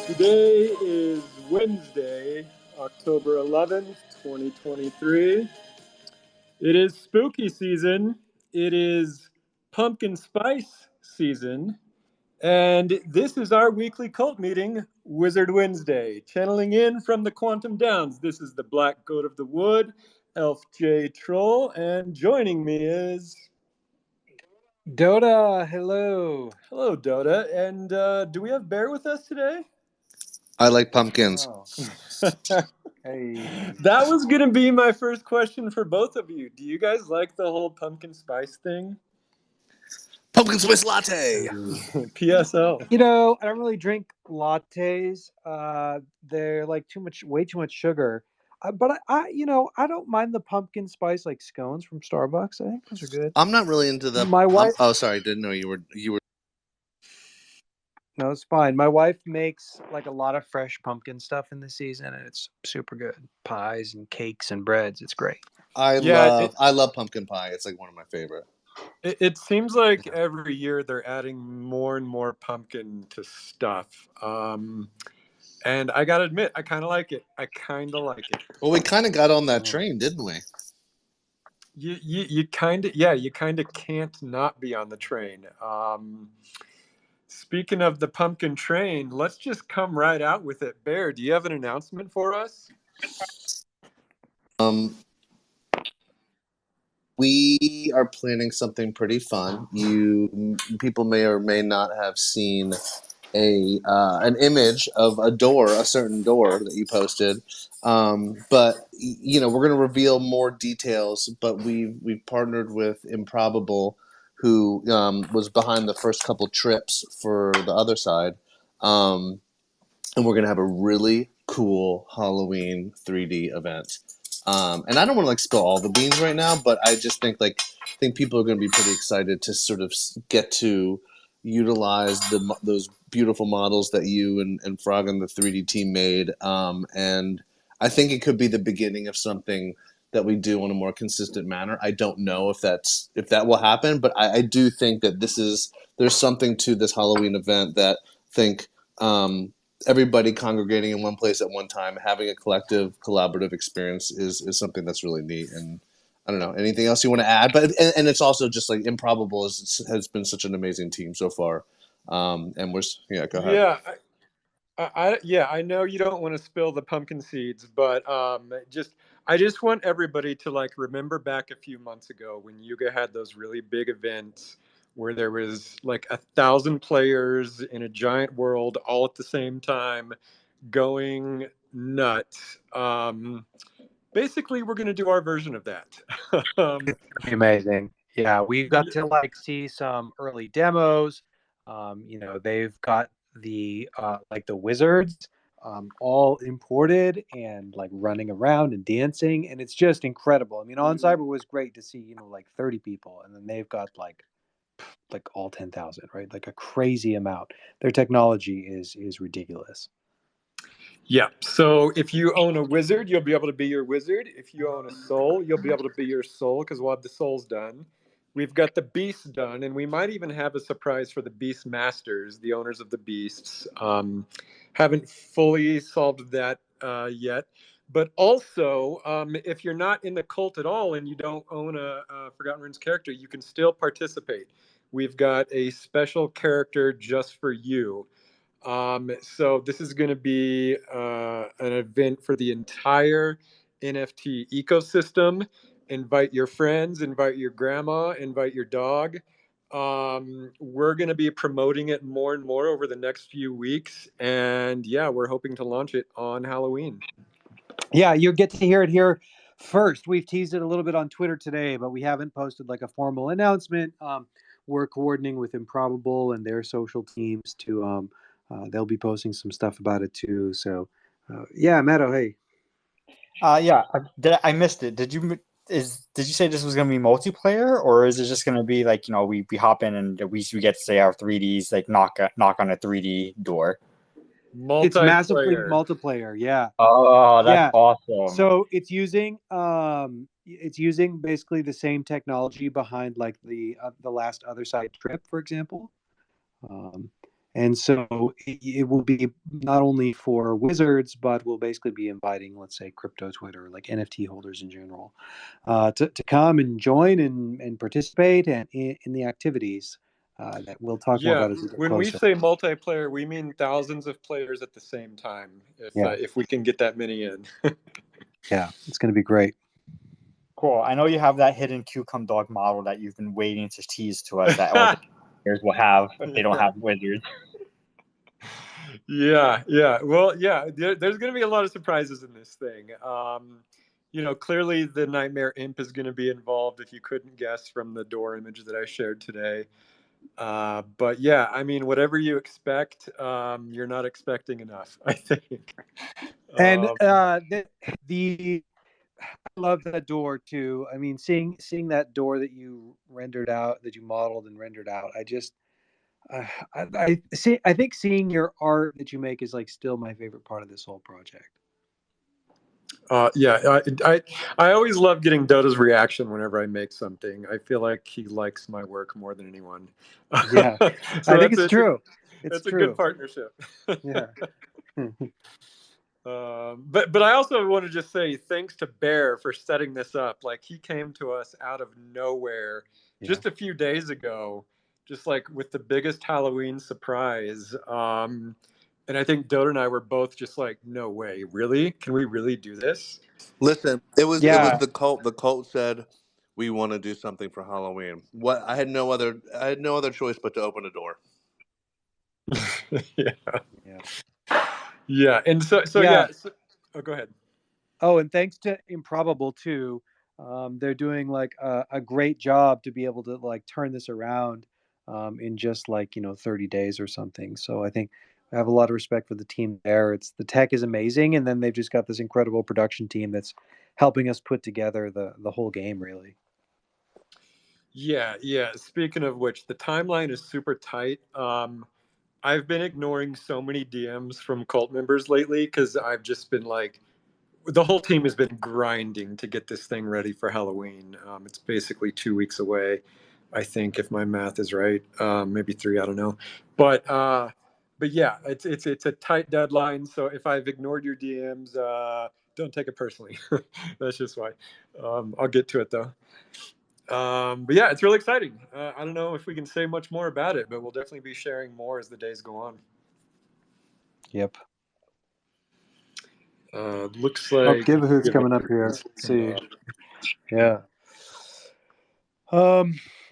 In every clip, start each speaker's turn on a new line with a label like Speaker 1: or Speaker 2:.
Speaker 1: Today is Wednesday, October 11th, 2023. It is spooky season. It is pumpkin spice season. And this is our weekly cult meeting, Wizard Wednesday. Channeling in from the Quantum Downs, this is the Black Goat of the Wood, Elf J Trul, and joining me is...
Speaker 2: Dotta, hello.
Speaker 1: Hello, Dotta. And do we have Bear with us today?
Speaker 3: I like pumpkins.
Speaker 2: Oh. Hey.
Speaker 1: That was going to be my first question for both of you. Do you guys like the whole pumpkin spice thing?
Speaker 3: Pumpkin spice latte.
Speaker 1: PSL.
Speaker 2: You know, I don't really drink lattes. They're like way too much sugar. But I don't mind the pumpkin spice like scones from Starbucks. I think those are good.
Speaker 3: I'm not really into the.
Speaker 2: My wife.
Speaker 3: Oh, sorry, didn't know you were.
Speaker 2: No, it's fine. My wife makes like a lot of fresh pumpkin stuff in the season, and it's super good. Pies and cakes and breads. It's great.
Speaker 3: I love pumpkin pie. It's like one of my favorite.
Speaker 1: It seems like every year they're adding more and more pumpkin to stuff. And I gotta admit, I kind of like it.
Speaker 3: Well, we kind of got on that train, didn't we?
Speaker 1: You kind of can't not be on the train. Speaking of the pumpkin train, let's just come right out with it. Bear, do you have an announcement for us?
Speaker 3: We are planning something pretty fun. People may or may not have seen an image of a certain door that you posted. But we're going to reveal more details. But we've partnered with Improbable, who was behind the first couple trips for the other side, and we're going to have a really cool Halloween 3D event. And I don't want to spill all the beans right now, but I just think people are going to be pretty excited to sort of get to utilize those beautiful models that you and Frog and the 3D team made. And I think it could be the beginning of something that we do in a more consistent manner. I don't know if that will happen, but I do think that there's something to this Halloween event that everybody congregating in one place at one time, having a collective, collaborative experience is something that's really neat. And I don't know, anything else you want to add? But and it's also just like Improbable has been such an amazing team so far. And go ahead.
Speaker 1: Yeah, I know you don't want to spill the pumpkin seeds, but I just want everybody to remember back a few months ago when Yuga had those really big events where there was 1,000 players in a giant world all at the same time going nuts. Basically, we're going to do our version of that.
Speaker 2: It's amazing. Yeah, we've got to see some early demos. They've got the the wizards all imported and running around and dancing, and it's just incredible. I mean, on Cyber was great to see 30 people, and then they've got like all 10,000, right? Like a crazy amount. Their technology is ridiculous.
Speaker 1: Yeah. So if you own a wizard, you'll be able to be your wizard. If you own a soul, you'll be able to be your soul because we'll have the souls done. We've got the beasts done, and we might even have a surprise for the beast masters, the owners of the beasts. Haven't fully solved that yet. But also, if you're not in the cult at all and you don't own a Forgotten Runes character, you can still participate. We've got a special character just for you. So this is going to be an event for the entire NFT ecosystem. Invite your friends, invite your grandma, invite your dog. We're going to be promoting it more and more over the next few weeks. And yeah, we're hoping to launch it on Halloween.
Speaker 2: Yeah, you get to hear it here first. We've teased it a little bit on Twitter today, but we haven't posted a formal announcement. We're coordinating with Improbable and their social teams to they'll be posting some stuff about it too. So yeah, Meadow, hey.
Speaker 4: Yeah, I missed it. Did you say this was going to be multiplayer, or is it just going to be we hop in and we get to say our 3Ds knock on a 3D door?
Speaker 2: It's massively multiplayer. Yeah.
Speaker 4: Oh, that's awesome.
Speaker 2: So it's using basically the same technology behind the last Other Side trip, for example. And so it will be not only for wizards, but we'll basically be inviting, let's say, crypto Twitter, like NFT holders in general, to come and join and participate and in the activities that we'll talk more
Speaker 1: Yeah,
Speaker 2: about as we get
Speaker 1: when we
Speaker 2: closer.
Speaker 1: say multiplayer, we mean thousands of players at the same time. If we can get that many in.
Speaker 2: Yeah, it's going to be great.
Speaker 4: Cool. I know you have that hidden Cucumber dog model that you've been waiting to tease to us that all the players will have if they don't have wizards.
Speaker 1: Yeah. Well, yeah, there's going to be a lot of surprises in this thing. Clearly the Nightmare Imp is going to be involved if you couldn't guess from the door image that I shared today. But yeah, I mean, whatever you expect, you're not expecting enough, I think.
Speaker 2: And the I love that door too. I mean, seeing that door that you rendered out, that you modeled and rendered out, I think seeing your art that you make is like still my favorite part of this whole project.
Speaker 1: Yeah, I always love getting Dota's reaction whenever I make something. I feel like he likes my work more than anyone.
Speaker 2: Yeah,
Speaker 1: So
Speaker 2: I think it's true.
Speaker 1: It's a good partnership.
Speaker 2: Yeah.
Speaker 1: But I also want to just say thanks to Bear for setting this up. Like he came to us out of nowhere just a few days ago, just like with the biggest Halloween surprise. And I think Dota and I were both just like, no way, really? Can we really do this?
Speaker 3: Listen, it was
Speaker 2: Yeah.
Speaker 3: the cult. The cult said we want to do something for Halloween. What I had no other choice but to open a door.
Speaker 1: Yeah. And so oh, go ahead.
Speaker 2: Oh, and thanks to Improbable too. They're doing like a great job to be able to like turn this around in just like 30 days or something. So I think I have a lot of respect for the team there. The tech is amazing, and then they've just got this incredible production team that's helping us put together the whole game really.
Speaker 1: Yeah. Speaking of which, the timeline is super tight. I've been ignoring so many DMs from cult members lately because I've just been like, the whole team has been grinding to get this thing ready for Halloween. It's basically 2 weeks away, I think, if my math is right. Maybe 3, I don't know. But yeah, it's a tight deadline. So if I've ignored your DMs, don't take it personally. That's just why. I'll get to it though. But yeah, it's really exciting. I don't know if we can say much more about it, but we'll definitely be sharing more as the days go on.
Speaker 2: Yep.
Speaker 1: Looks like
Speaker 2: Givahoot's coming up here. Let's see. Yeah.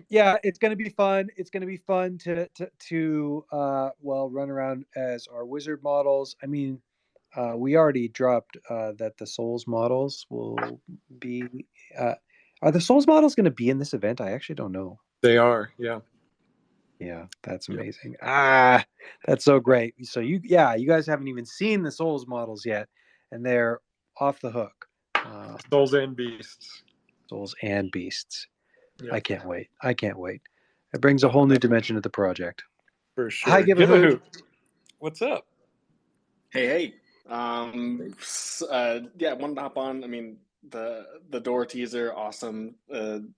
Speaker 2: Yeah, it's going to be fun. It's going to be fun to run around as our wizard models. I mean, we already dropped that the Souls models will be. Are the Souls models going to be in this event? I actually don't know.
Speaker 1: They are, yeah.
Speaker 2: Yeah, that's amazing. Yep. That's so great. So you guys haven't even seen the Souls models yet, and they're off the hook.
Speaker 1: Souls and Beasts.
Speaker 2: Souls and Beasts.
Speaker 1: Yep.
Speaker 2: I can't wait. It brings a whole new dimension to the project.
Speaker 1: For sure.
Speaker 2: Hi, Givahoot.
Speaker 1: What's up?
Speaker 5: Hey. I wanted to hop on. I mean, the door teaser, awesome.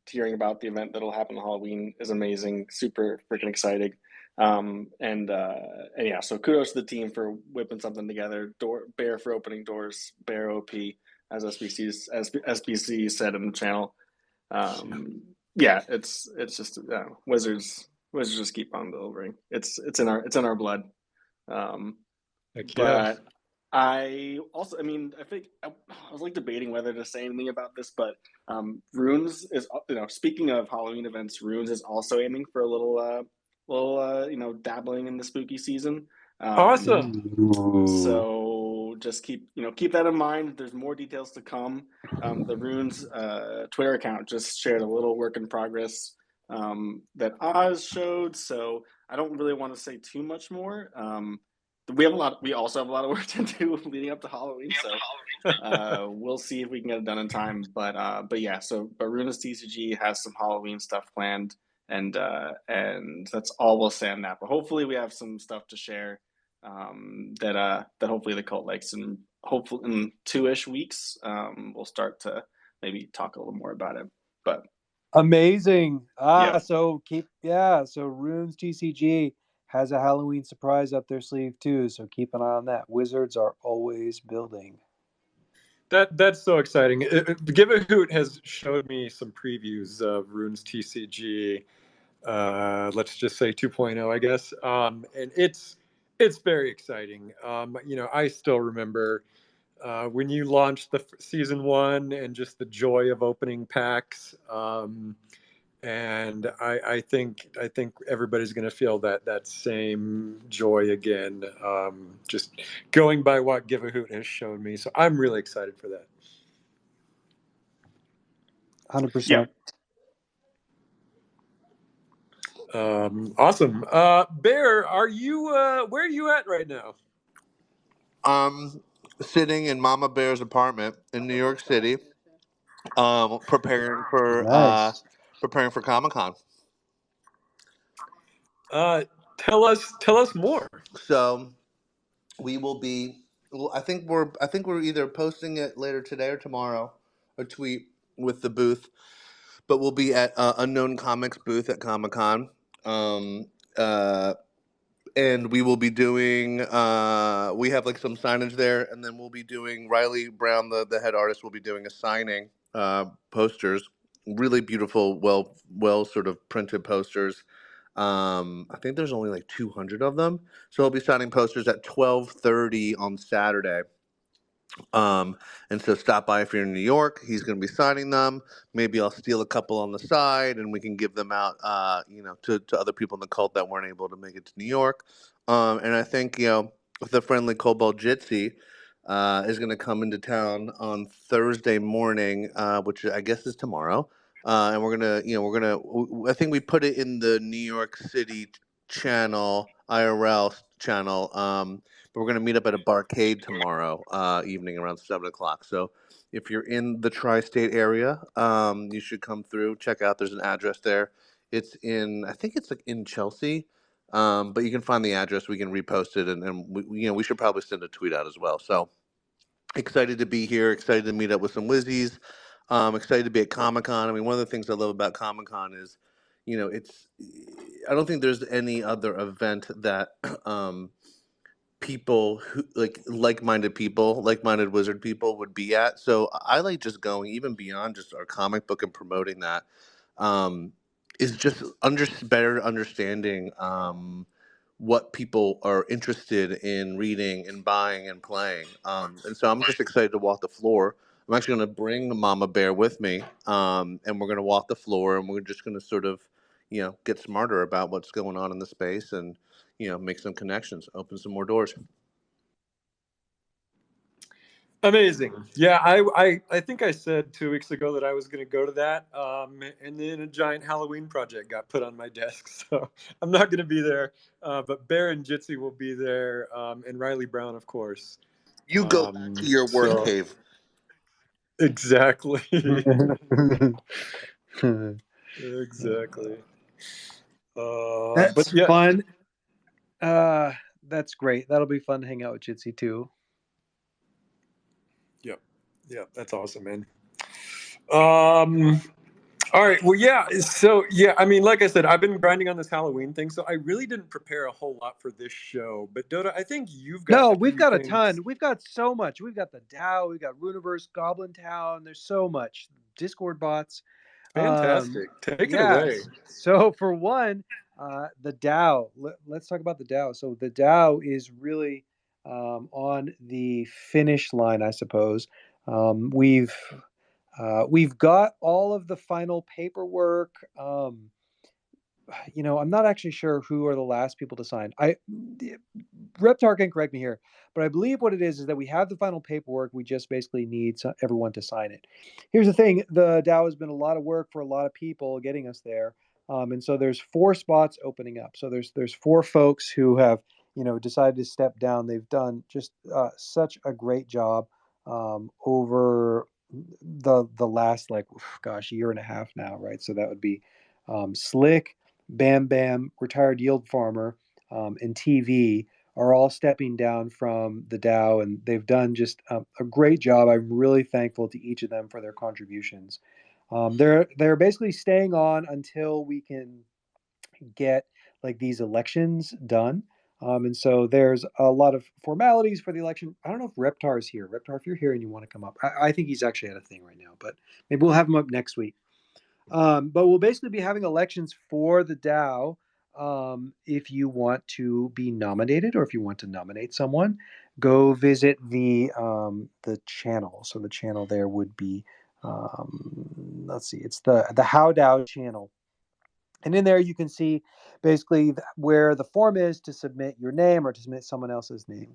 Speaker 5: Hearing about the event that'll happen on Halloween is amazing. Super freaking exciting. So kudos to the team for whipping something together. Bear for opening doors. Bear OP, as SBC said in the channel. It's just Wizards just keep on delivering. It's in our blood. But I also, I mean, I think I was like debating whether to say anything about this, but Runes is, speaking of Halloween events, Runes is also aiming for a little dabbling in the spooky season.
Speaker 1: Awesome.
Speaker 5: So just keep that in mind. There's more details to come. The Runes Twitter account just shared a little work in progress that Oz showed. So I don't really want to say too much more. We also have a lot of work to do leading up to Halloween, so we'll see if we can get it done in time. But Runa's TCG has some Halloween stuff planned, and that's all we'll say on that. But hopefully, we have some stuff to share that hopefully the cult likes, and hopefully in 2-ish weeks, we'll start to maybe talk a little more about it. But
Speaker 2: amazing.
Speaker 5: Yeah.
Speaker 2: So Runes TCG has a Halloween surprise up their sleeve too, so keep an eye on that. Wizards are always building.
Speaker 1: That's so exciting. Give a Hoot has showed me some previews of Runes TCG. Let's just say 2.0, I guess. And it's very exciting. I still remember when you launched the season one and just the joy of opening packs. And I think everybody's going to feel that same joy again. Just going by what Give a Hoot has shown me, so I'm really excited for that.
Speaker 2: 100%.
Speaker 1: Awesome. Bear, are you where are you at right now?
Speaker 3: Sitting in Mama Bear's apartment in New York City, preparing for
Speaker 2: Nice.
Speaker 3: Comic-Con.
Speaker 1: Tell us more.
Speaker 3: So we will be. Well, I think we're either posting it later today or tomorrow, a tweet with the booth. But we'll be at Unknown Comics booth at Comic-Con. And we will be doing we have like some signage there, and then we'll be doing Riley Brown, the head artist, will be doing a signing, posters, really beautiful, well sort of printed posters. I think there's only like 200 of them, so we'll be signing posters at 12:30 on Saturday. And so stop by if you're in New York. He's going to be signing them. Maybe I'll steal a couple on the side, and we can give them out, to other people in the cult that weren't able to make it to New York. And I think, the friendly Cobalt Jitsi is going to come into town on Thursday morning, which I guess is tomorrow. And I think we put it in the New York City channel, IRL channel. But we're going to meet up at a barcade tomorrow evening around 7 o'clock. So if you're in the tri-state area, you should come through. Check out. There's an address there. I think it's like in Chelsea. But you can find the address. We can repost it, and we should probably send a tweet out as well. So excited to be here. Excited to meet up with some Wizzies. Excited to be at Comic-Con. I mean, one of the ththings I love about Comic-Con is, I don't think there's any other event that people who like-minded people, like-minded wizard people would be at. So I like just going even beyond just our comic book and promoting that. Is just better understanding what people are interested in reading and buying and playing. And so I'm just excited to walk the floor. I'm actually going to bring Mama Bear with me, and we're going to walk the floor, and we're just going to sort of, get smarter about what's going on in the space, and make some connections, open some more doors.
Speaker 1: Amazing. Yeah, I think I said 2 weeks ago that I was going to go to that, and then a giant Halloween project got put on my desk, so I'm not going to be there. But Bear and Jitsi will be there, and Riley Brown, of course.
Speaker 3: You go back to your work cave.
Speaker 1: Exactly. Exactly.
Speaker 2: That's
Speaker 1: yeah.
Speaker 2: fun. That's great. That'll be fun to hang out with Jitsi too.
Speaker 1: Yep, that's awesome, man. All right. Well, yeah. So, yeah, I mean, like I said, I've been grinding on this Halloween thing, so I really didn't prepare a whole lot for this show. But Dotta, I think you've got.
Speaker 2: No, we've got a ton. We've got so much. We've got the DAO. We've got Runiverse, Goblin Town. There's so much. Discord bots.
Speaker 1: Fantastic. Take it away.
Speaker 2: So for one, the DAO. Let's talk about the DAO. So the DAO is really on the finish line, I suppose. We've got all of the final paperwork. I'm not actually sure who are the last people to sign. Reptar can correct me here, but I believe what it is that we have the final paperwork. We just basically need everyone to sign it. Here's the thing: the DAO has been a lot of work for a lot of people getting us there, and so there's 4 spots opening up. So there's 4 folks who have decided to step down. They've done just such a great job over the last year and a half now, right? So that would be Slick, Bam Bam, retired yield farmer, and TV are all stepping down from the DAO, and they've done just a great job. I'm really thankful to each of them for their contributions. They're basically staying on until we can get like these elections done. And so there's a lot of formalities for the election. I don't know if Reptar is here. Reptar, if you're here and you want to come up, I think he's actually at a thing right now, but maybe we'll have him up next week. But we'll basically be having elections for the DAO. If you want to be nominated or if you want to nominate someone, go visit the channel. So the channel there would be, let's see, it's the How DAO channel. And in there, you can see basically where the form is to submit your name or to submit someone else's name.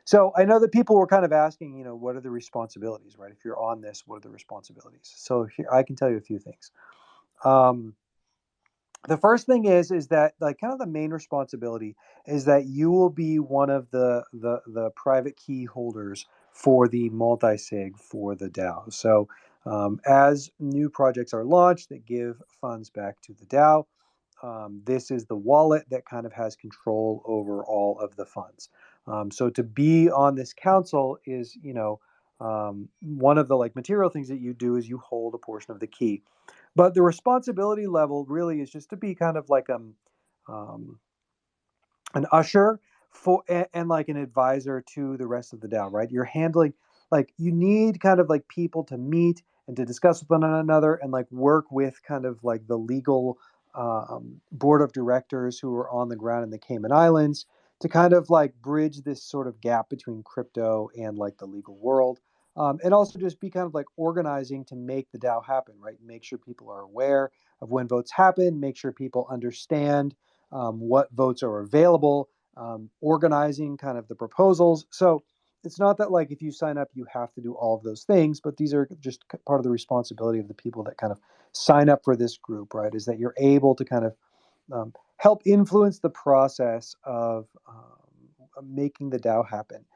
Speaker 2: So I know that people were kind of asking, what are the responsibilities, right? If you're on this, what are the responsibilities? So here, I can tell you a few things. The first thing is that like kind of the main responsibility is that you will be one of the private key holders for the multi-sig for the DAO. So as new projects are launched that give funds back to the DAO, this is the wallet that kind of has control over all of the funds. So to be on this council is, one of the like material things that you do is you hold a portion of the key. But the responsibility level really is just to be kind of like um, an usher for and like an advisor to the rest of the DAO, right? You're handling like you need kind of like people to meet and to discuss with one another and like work with kind of like the legal board of directors who are on the ground in the Cayman Islands to kind of like bridge this sort of gap between crypto and like the legal world. And also just be kind of like organizing to make the DAO happen, right? Make sure people are aware of when votes happen, make sure people understand what votes are available, organizing kind of the proposals. So it's not that like if you sign up, you have to do all of those things, but these are just part of the responsibility of the people that kind of sign up for this group, right? Is that you're able to kind of help influence the process of making the DAO happen.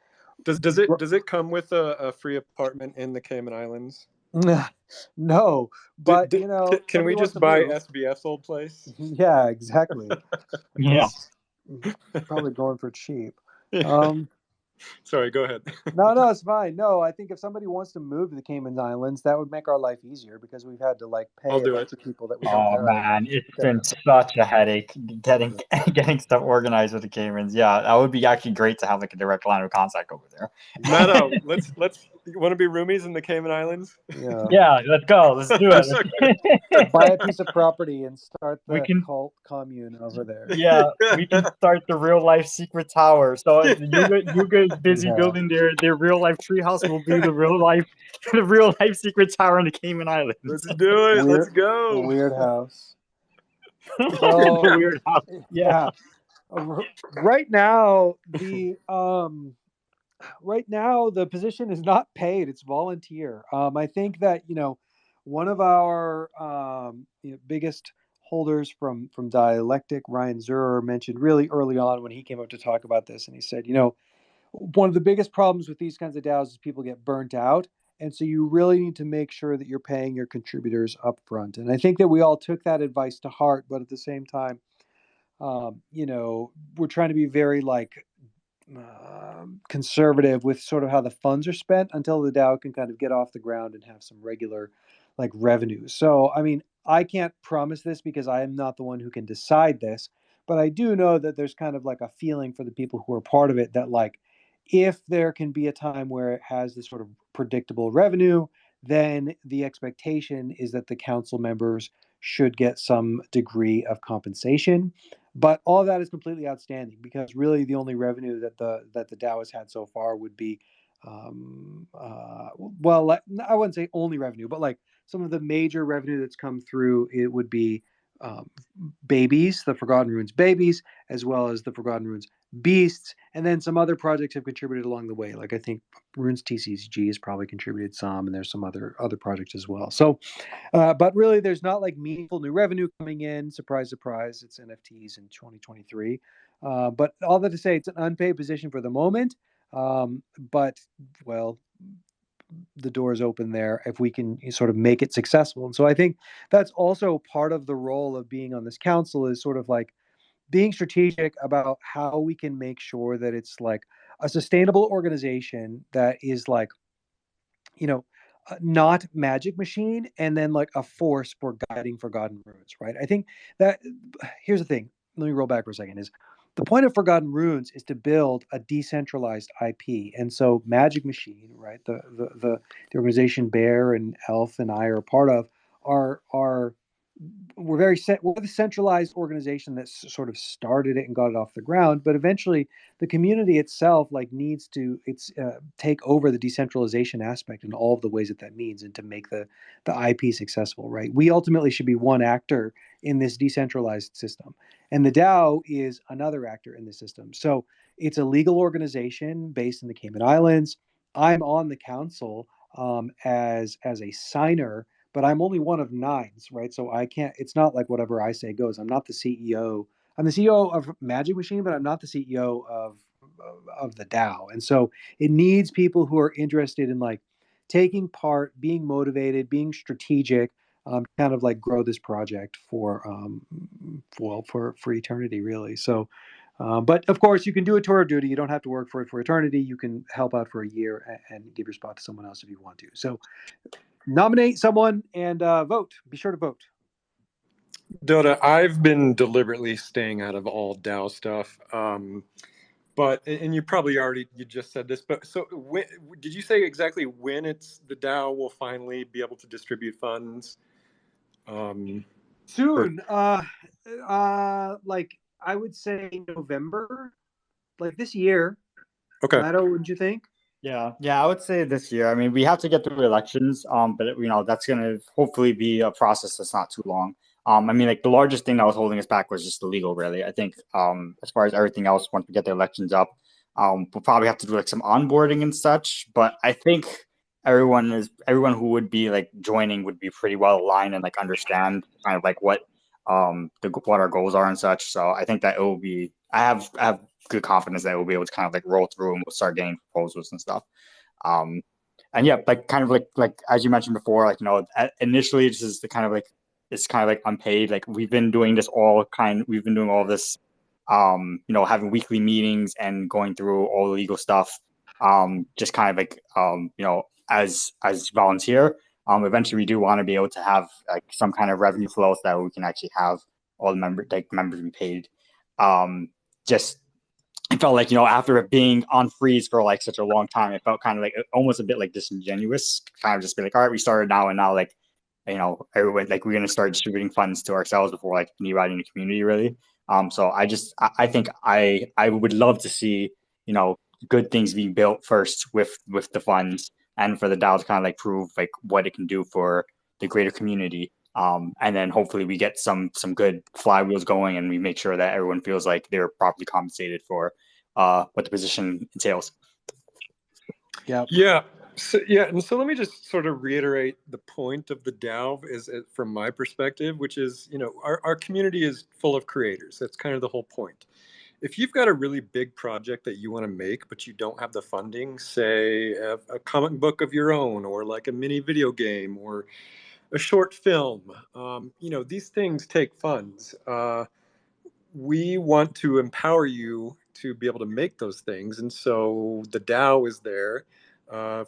Speaker 1: Does it come with a free apartment in the Cayman Islands?
Speaker 2: No, but
Speaker 1: can we just buy SBF's old place?
Speaker 2: Yeah, exactly.
Speaker 4: Yeah.
Speaker 2: Probably going for cheap.
Speaker 1: Yeah. Sorry, go ahead.
Speaker 2: No, it's fine. No, I think if somebody wants to move to the Cayman Islands, that would make our life easier because we've had to like pay a bunch of people that we don't know.
Speaker 4: Oh man, it's been such a headache getting stuff organized with the Caymans. Yeah, that would be actually great to have like a direct line of contact over there.
Speaker 1: Matto, let's you want to be roomies in the Cayman Islands?
Speaker 4: Yeah, let's go. Let's do it.
Speaker 2: Buy a piece of property and start the cult commune over there.
Speaker 4: Yeah, we can start the real life secret tower. So you guys busy building their real life treehouse will be the real life secret tower in the Cayman Islands.
Speaker 1: Let's do it. Let's go.
Speaker 2: Weird house.
Speaker 4: The weird house.
Speaker 2: Yeah. Right now the position is not paid, it's volunteer. I think that one of our biggest holders from Dialectic, Ryan Zurer, mentioned really early on when he came up to talk about this, and he said one of the biggest problems with these kinds of DAOs is people get burnt out, and so you really need to make sure that you're paying your contributors up front. And I think that we all took that advice to heart, but at the same time we're trying to be very conservative with sort of how the funds are spent until the DAO can kind of get off the ground and have some regular revenues. So, I mean, I can't promise this because I am not the one who can decide this, but I do know that there's kind of like a feeling for the people who are part of it that if there can be a time where it has this sort of predictable revenue, then the expectation is that the council members should get some degree of compensation. But all that is completely outstanding because really the only revenue that the DAO has had so far would be, I wouldn't say only revenue, but some of the major revenue that's come through, it would be babies, the Forgotten Ruins babies, as well as the Forgotten Ruins beasts, and then some other projects have contributed along the way. I think Runes TCG has probably contributed some, and there's some other projects as well. So, but really, there's not meaningful new revenue coming in. Surprise, surprise! It's NFTs in 2023. But all that to say, it's an unpaid position for the moment. But the doors open there if we can sort of make it successful. And so I think that's also part of the role of being on this council is sort of being strategic about how we can make sure that it's a sustainable organization that is not magic machine and then a force for guiding Forgotten Ruins, right? I think that here's the thing. let me roll back for a second. Is the point of Forgotten Runes is to build a decentralized IP, and so Magic Machine, right? The organization Bear and Elf and I are a part of are we're the centralized organization that sort of started it and got it off the ground, but eventually the community itself like needs to take over the decentralization aspect in all of the ways that that means, and to make the IP successful, right? We ultimately should be one actor in this decentralized system, and the DAO is another actor in the system. So it's a legal organization based in the Cayman Islands. I'm on the council as a signer, but I'm only one of nines, right? So I can't. It's not like whatever I say goes. I'm not the CEO. I'm the CEO of Magic Machine, but I'm not the CEO of the DAO. And so it needs people who are interested in like taking part, being motivated, being strategic, kind of like grow this project for eternity, really. So, but of course, you can do a tour of duty. You don't have to work for it for eternity. You can help out for a year and give your spot to someone else if you want to. So, nominate someone and vote. Be sure to vote.
Speaker 1: Dotta, I've been deliberately staying out of all DAO stuff. But and you probably you just said this, but so did you say exactly when the DAO will finally be able to distribute funds?
Speaker 2: Soon, like I would say November, like this year.
Speaker 1: Okay.
Speaker 2: Mato, wouldn't you think?
Speaker 4: Yeah, I would say this year. I mean, we have to get through elections, but that's going to hopefully be a process that's not too long. I mean, like the largest thing that was holding us back was just the legal, really. I think as far as everything else, once we get the elections up, we'll probably have to do like some onboarding and such. But I think everyone who would be like joining would be pretty well aligned and like understand kind of like what our goals are and such. So I think that it will be. I have good confidence that we'll be able to kind of like roll through and we'll start getting proposals and stuff. And yeah, like kind of like as you mentioned before, like initially this is it's kind of like unpaid. Like we've been doing all this, having weekly meetings and going through all the legal stuff, just kind of like as volunteer. Eventually we do want to be able to have like some kind of revenue flow so that we can actually have all the members be paid. Just it felt like after it being on freeze for like such a long time, it felt kind of like almost a bit like disingenuous, kind of just be like, all right, we started now, and now like everyone like we're gonna start distributing funds to ourselves before like anybody in the community really. So I think I would love to see good things being built first with the funds, and for the DAO to kind of like prove like what it can do for the greater community. And then hopefully we get some good flywheels going, and we make sure that everyone feels like they're properly compensated for what the position entails.
Speaker 1: Yeah. And so let me just sort of reiterate the point of the DAO is from my perspective, which is, our community is full of creators. That's kind of the whole point. If you've got a really big project that you want to make, but you don't have the funding, say a comic book of your own, or like a mini video game, or a short film, these things take funds. We want to empower you to be able to make those things. And so the DAO is there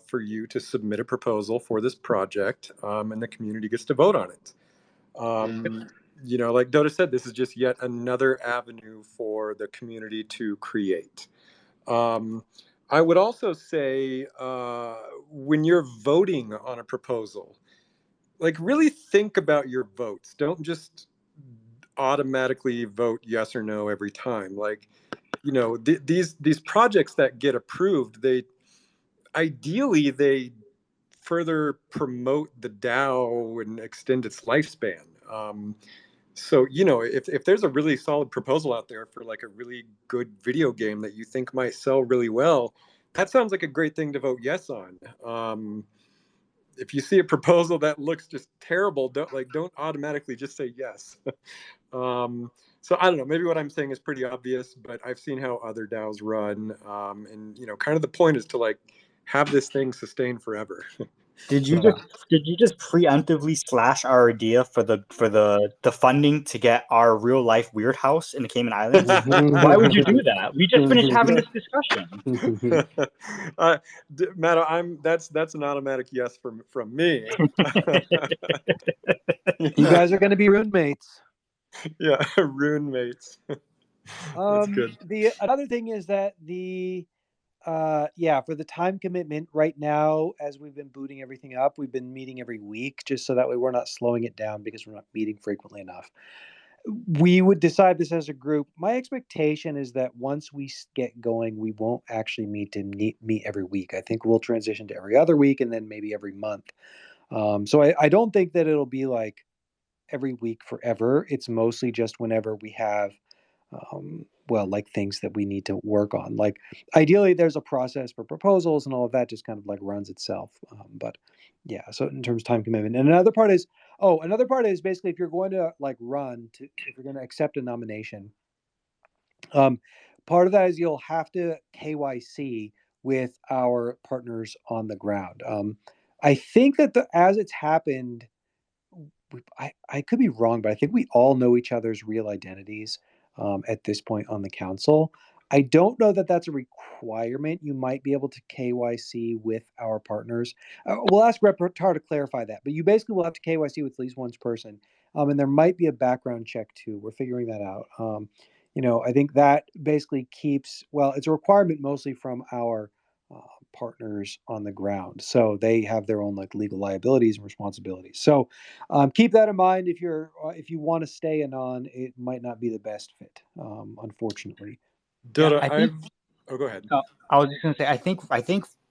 Speaker 1: for you to submit a proposal for this project, and the community gets to vote on it. Like Dotta said, this is just yet another avenue for the community to create. I would also say when you're voting on a proposal, like really think about your votes. Don't just automatically vote yes or no every time. Like, these projects that get approved, they ideally further promote the DAO and extend its lifespan. So, if there's a really solid proposal out there for like a really good video game that you think might sell really well, that sounds like a great thing to vote yes on. If you see a proposal that looks just terrible, don't automatically just say yes. So I don't know, maybe what I'm saying is pretty obvious, but I've seen how other DAOs run. And kind of the point is to like have this thing sustain forever.
Speaker 4: Did you just preemptively slash our idea for the funding to get our real life weird house in the Cayman Islands? Why would you do that? We just finished having this discussion.
Speaker 1: Matt, that's an automatic yes from me.
Speaker 2: You guys are going to be roommates.
Speaker 1: Yeah, rune mates. That's good.
Speaker 2: The another thing is that for the time commitment right now, as we've been booting everything up, we've been meeting every week just so that way we're not slowing it down because we're not meeting frequently enough. We would decide this as a group. My expectation is that once we get going, we won't actually meet every week. I think we'll transition to every other week and then maybe every month. So I don't think that it'll be like every week forever. It's mostly just whenever we have like things that we need to work on. Like ideally, there's a process for proposals and all of that just kind of like runs itself. But yeah, so in terms of time commitment, and another part is basically if you're going to if you're going to accept a nomination, part of that is you'll have to KYC with our partners on the ground. I think that as it's happened, I could be wrong, but I think we all know each other's real identities at this point on the council. I don't know that that's a requirement. You might be able to KYC with our partners. We'll ask Repertoire to clarify that, but you basically will have to KYC with at least one person. And there might be a background check too. We're figuring that out. I think that basically it's a requirement mostly from our partners on the ground. So they have their own like legal liabilities and responsibilities. So keep that in mind. If you want to stay anon, it might not be the best fit, unfortunately.
Speaker 1: Dotta,
Speaker 4: I think.
Speaker 1: Oh, go ahead.
Speaker 4: I was just gonna say. I think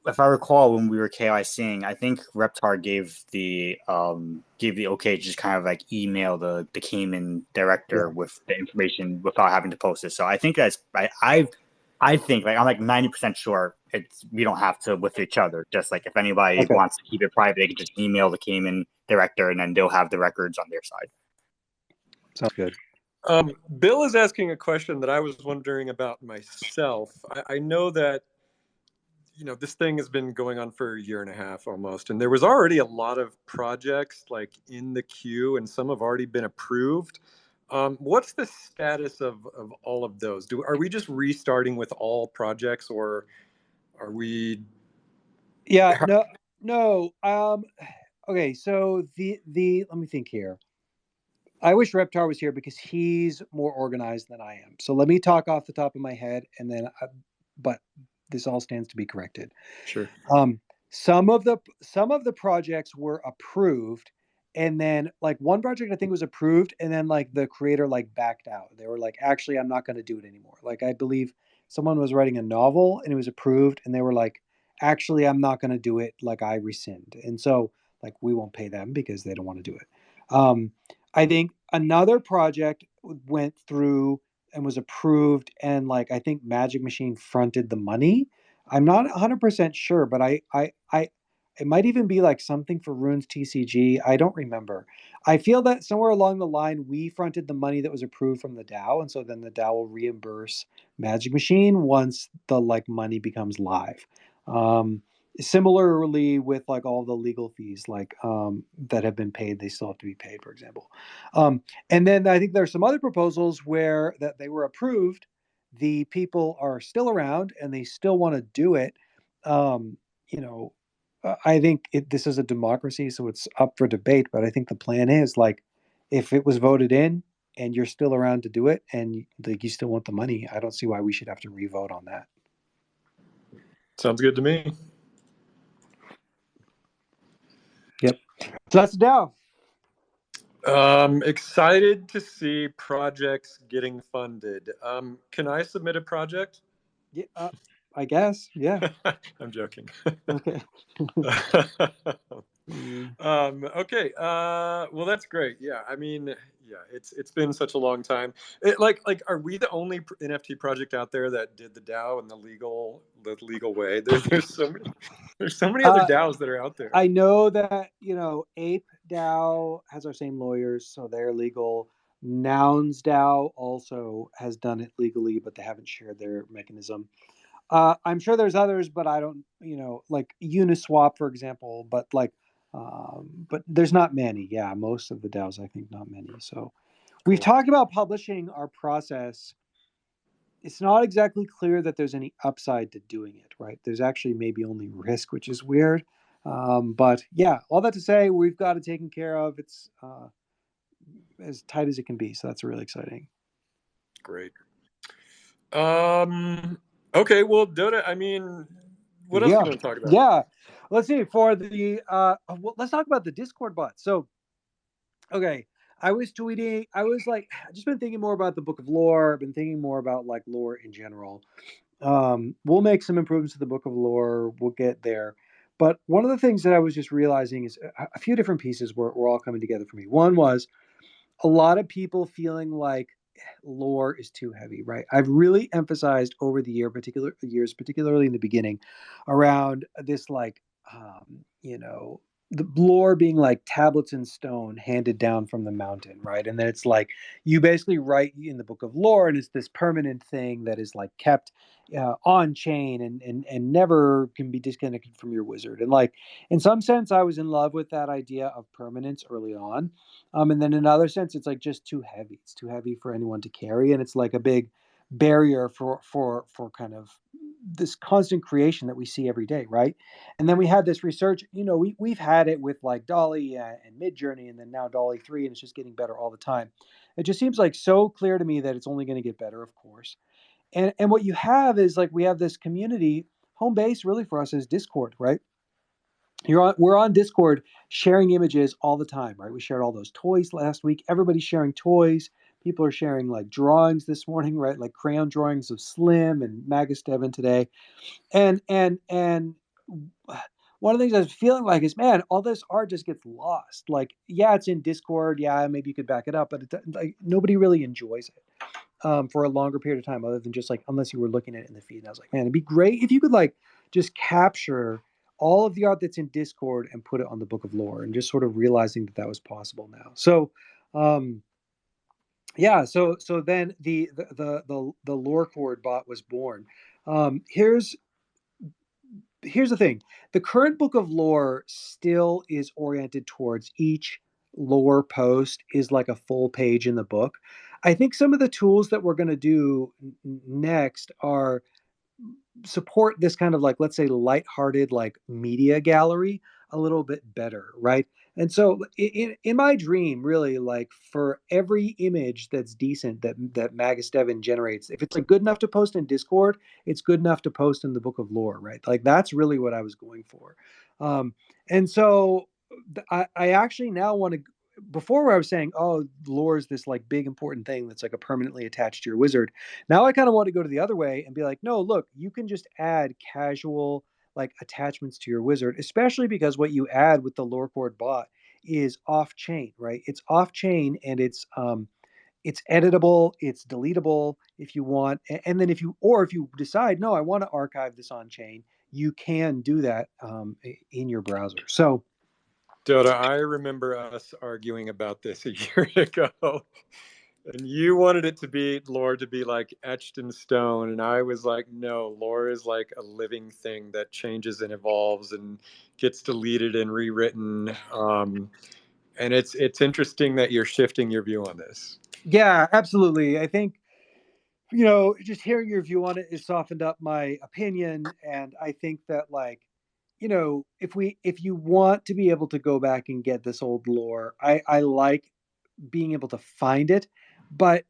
Speaker 4: if I recall when we were KYCing, I think Reptar gave the okay to just kind of like email the Cayman director with the information without having to post it. So I think I think like I'm like 90% sure we don't have to with each other. Just like if anybody wants to keep it private, they can just email the Cayman director and then they'll have the records on their side.
Speaker 2: Sounds good.
Speaker 1: Bill is asking a question that I was wondering about myself. I know that this thing has been going on for a year and a half almost, and there was already a lot of projects like in the queue, and some have already been approved. What's the status of all of those? Are we just restarting with all projects, or are we?
Speaker 2: Yeah, no. Okay, so the let me think here. I wish Reptar was here because he's more organized than I am. So let me talk off the top of my head, and then, but this all stands to be corrected.
Speaker 1: Sure.
Speaker 2: Some of the projects were approved, and then like one project I think was approved, and then like the creator like backed out. They were like, actually, I'm not going to do it anymore. Like I believe someone was writing a novel and it was approved, and they were like, actually, I'm not going to do it. Like I rescind, and so like we won't pay them because they don't want to do it. I think another project went through and was approved, and like I think Magic Machine fronted the money. I'm not 100% sure, but it might even be like something for Runes TCG. I don't remember. I feel that somewhere along the line we fronted the money that was approved from the DAO, and so then the DAO will reimburse Magic Machine once the like money becomes live. Similarly with like all the legal fees like that have been paid, they still have to be paid, for example. And then I think there's some other proposals where that they were approved, the people are still around and they still want to do it. I think this is a democracy, so it's up for debate, but I think the plan is like if it was voted in and you're still around to do it and like you still want the money, I don't see why we should have to re-vote on that.
Speaker 1: Sounds good to me.
Speaker 2: Yep. So that's the DAO.
Speaker 1: Excited to see projects getting funded. Can I submit a project?
Speaker 2: Yeah, I guess. Yeah.
Speaker 1: I'm joking.
Speaker 2: Okay.
Speaker 1: Okay. Well, that's great. Yeah. I mean, yeah, it's been such a long time. Like, are we the only NFT project out there that did the DAO in the legal way? There's so many other DAOs that are out there.
Speaker 2: I know that Ape DAO has our same lawyers, so they're legal. Nouns DAO also has done it legally, but they haven't shared their mechanism. I'm sure there's others, but I don't, like Uniswap, for example, but there's not many. Yeah, most of the DAOs, I think, not many. So we've talked about publishing our process. It's not exactly clear that there's any upside to doing it, right? There's actually maybe only risk, which is weird. But yeah, all that to say, we've got it taken care of. It's as tight as it can be. So that's really exciting.
Speaker 1: Great. Okay, well, Dotta, I mean, what else do
Speaker 2: Yeah.
Speaker 1: you want to talk about?
Speaker 2: Yeah. Let's see. For the well, let's talk about the Discord bot. So, okay, I was tweeting. I was like, I just been thinking more about the Book of Lore. I've been thinking more about like lore in general. We'll make some improvements to the Book of Lore. We'll get there. But one of the things that I was just realizing is a few different pieces were all coming together for me. One was a lot of people feeling like lore is too heavy, right? I've really emphasized over the years, particularly in the beginning, around this like the lore being like tablets in stone handed down from the mountain, right? And then it's like you basically write in the Book of Lore, and it's this permanent thing that is like kept on chain and never can be disconnected from your wizard. And like in some sense, I was in love with that idea of permanence early on. And then in another sense, it's like just too heavy. It's too heavy for anyone to carry, and it's like a big barrier for kind of this constant creation that we see every day, right? And then we had this research. We've had it with like Dolly and Midjourney, and then now Dolly 3, and it's just getting better all the time. It just seems like so clear to me that it's only going to get better, of course. And what you have is like we have this community. Home base really for us is Discord, right? We're on Discord sharing images all the time, right? We shared all those toys last week. Everybody's sharing toys. People are sharing like drawings this morning, right? Like crayon drawings of Slim and Magus Devon today. And one of the things I was feeling like is, man, all this art just gets lost. Like, yeah, it's in Discord. Yeah, maybe you could back it up, but like nobody really enjoys it for a longer period of time, other than just like unless you were looking at it in the feed. And I was like, man, it'd be great if you could like just capture all of the art that's in Discord and put it on the Book of Lore, and just sort of realizing that that was possible now. So, yeah, so then the lore cord bot was born. Here's the thing: the current Book of Lore still is oriented towards each lore post is like a full page in the book. I think some of the tools that we're going to do next are support this kind of like, let's say, lighthearted like media gallery a little bit better, right? And so in my dream, really, like for every image that's decent that Magus Devon generates, if it's like good enough to post in Discord, it's good enough to post in the Book of Lore, right? Like that's really what I was going for. And so I actually now want to, before where I was saying, oh, lore is this like big important thing that's like a permanently attached to your wizard. Now I kind of want to go to the other way and be like, no, look, you can just add casual like attachments to your wizard, especially because what you add with the lore cord bot is off chain, right? It's off chain, and it's editable, it's deletable if you want. And then if you decide, no, I want to archive this on chain, you can do that in your browser. So
Speaker 1: Dotta, I remember us arguing about this a year ago. And you wanted it to be lore to be like etched in stone, and I was like, no, lore is like a living thing that changes and evolves and gets deleted and rewritten. And it's interesting that you're shifting your view on this.
Speaker 2: yeah, absolutely. I think just hearing your view on it has softened up my opinion, and I think that like if you want to be able to go back and get this old lore, I like being able to find it, but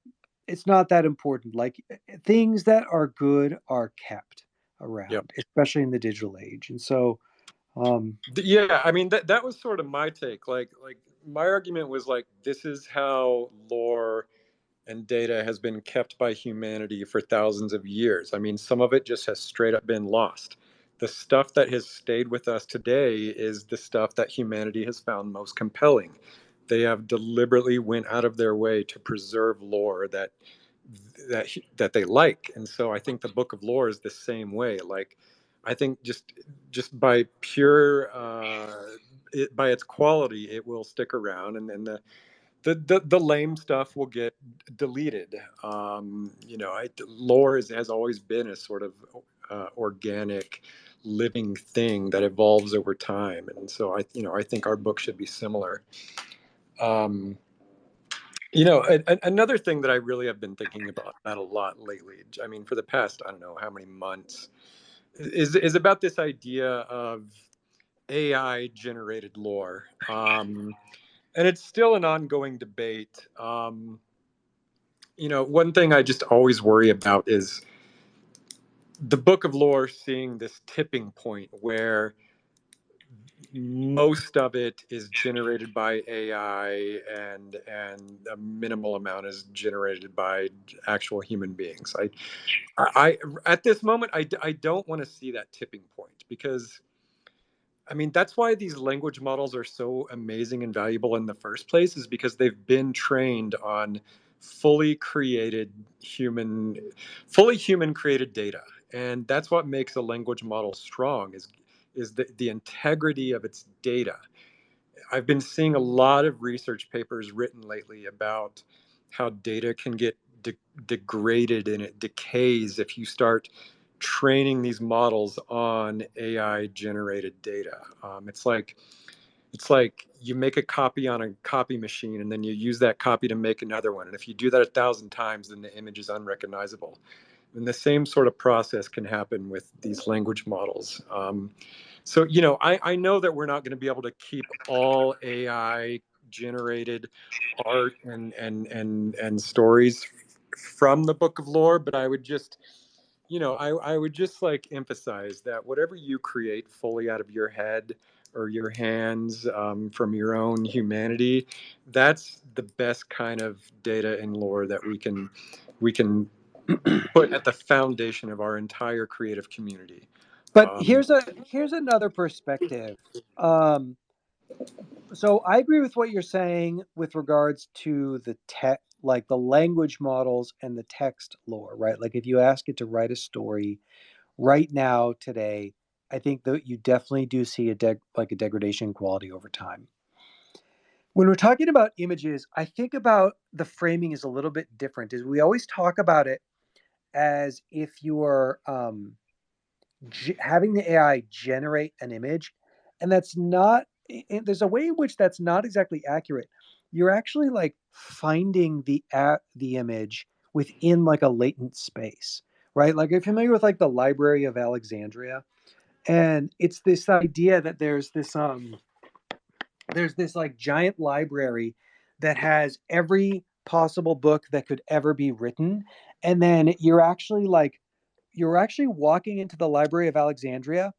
Speaker 2: it's not that important. Like things that are good are kept around,
Speaker 1: Yep.
Speaker 2: especially in the digital age. And so,
Speaker 1: Yeah, I mean that was sort of my take. Like my argument was like, this is how lore and data has been kept by humanity for thousands of years. I mean, some of it just has straight up been lost. The stuff that has stayed with us today is the stuff that humanity has found most compelling. They have deliberately went out of their way to preserve lore that they like. And so I think the Book of Lore is the same way. Like I think just by pure by its quality, it will stick around, and then the lame stuff will get deleted. Lore has always been a sort of organic, living thing that evolves over time, and so I think our book should be similar. Another thing that I really have been thinking about a lot lately. I mean, for the past I don't know how many months, is about this idea of AI generated lore. and it's still an ongoing debate. One thing I just always worry about is the Book of Lore seeing this tipping point where most of it is generated by AI and a minimal amount is generated by actual human beings. I at this moment I don't want to see that tipping point, because I mean, that's why these language models are so amazing and valuable in the first place, is because they've been trained on fully created human, fully human created data. And that's what makes a language model strong, is the integrity of its data. I've been seeing a lot of research papers written lately about how data can get degraded and it decays if you start training these models on AI generated data. It's like you make a copy on a copy machine and then you use that copy to make another one. And if you do that 1,000 times, then the image is unrecognizable. And the same sort of process can happen with these language models. So, I know that we're not going to be able to keep all AI generated art and stories from the Book of Lore, but I would just, I would just like emphasize that whatever you create fully out of your head or your hands, from your own humanity, that's the best kind of data and lore that we can put at the foundation of our entire creative community.
Speaker 2: But
Speaker 1: Um,
Speaker 2: here's another perspective. Um, so I agree with what you're saying with regards to the tech, like the language models and the text lore, right? Like if you ask it to write a story right now today, I think that you definitely do see like a degradation in quality over time. When we're talking about images, I think about the framing is a little bit different. Is we always talk about it as if you are having the AI generate an image, and that's not. There's a way in which that's not exactly accurate. You're actually like finding the image within like a latent space, right? Like you're familiar with like the Library of Alexandria, and it's this idea that there's this like giant library that has every possible book that could ever be written, and then you're actually walking into the Library of Alexandria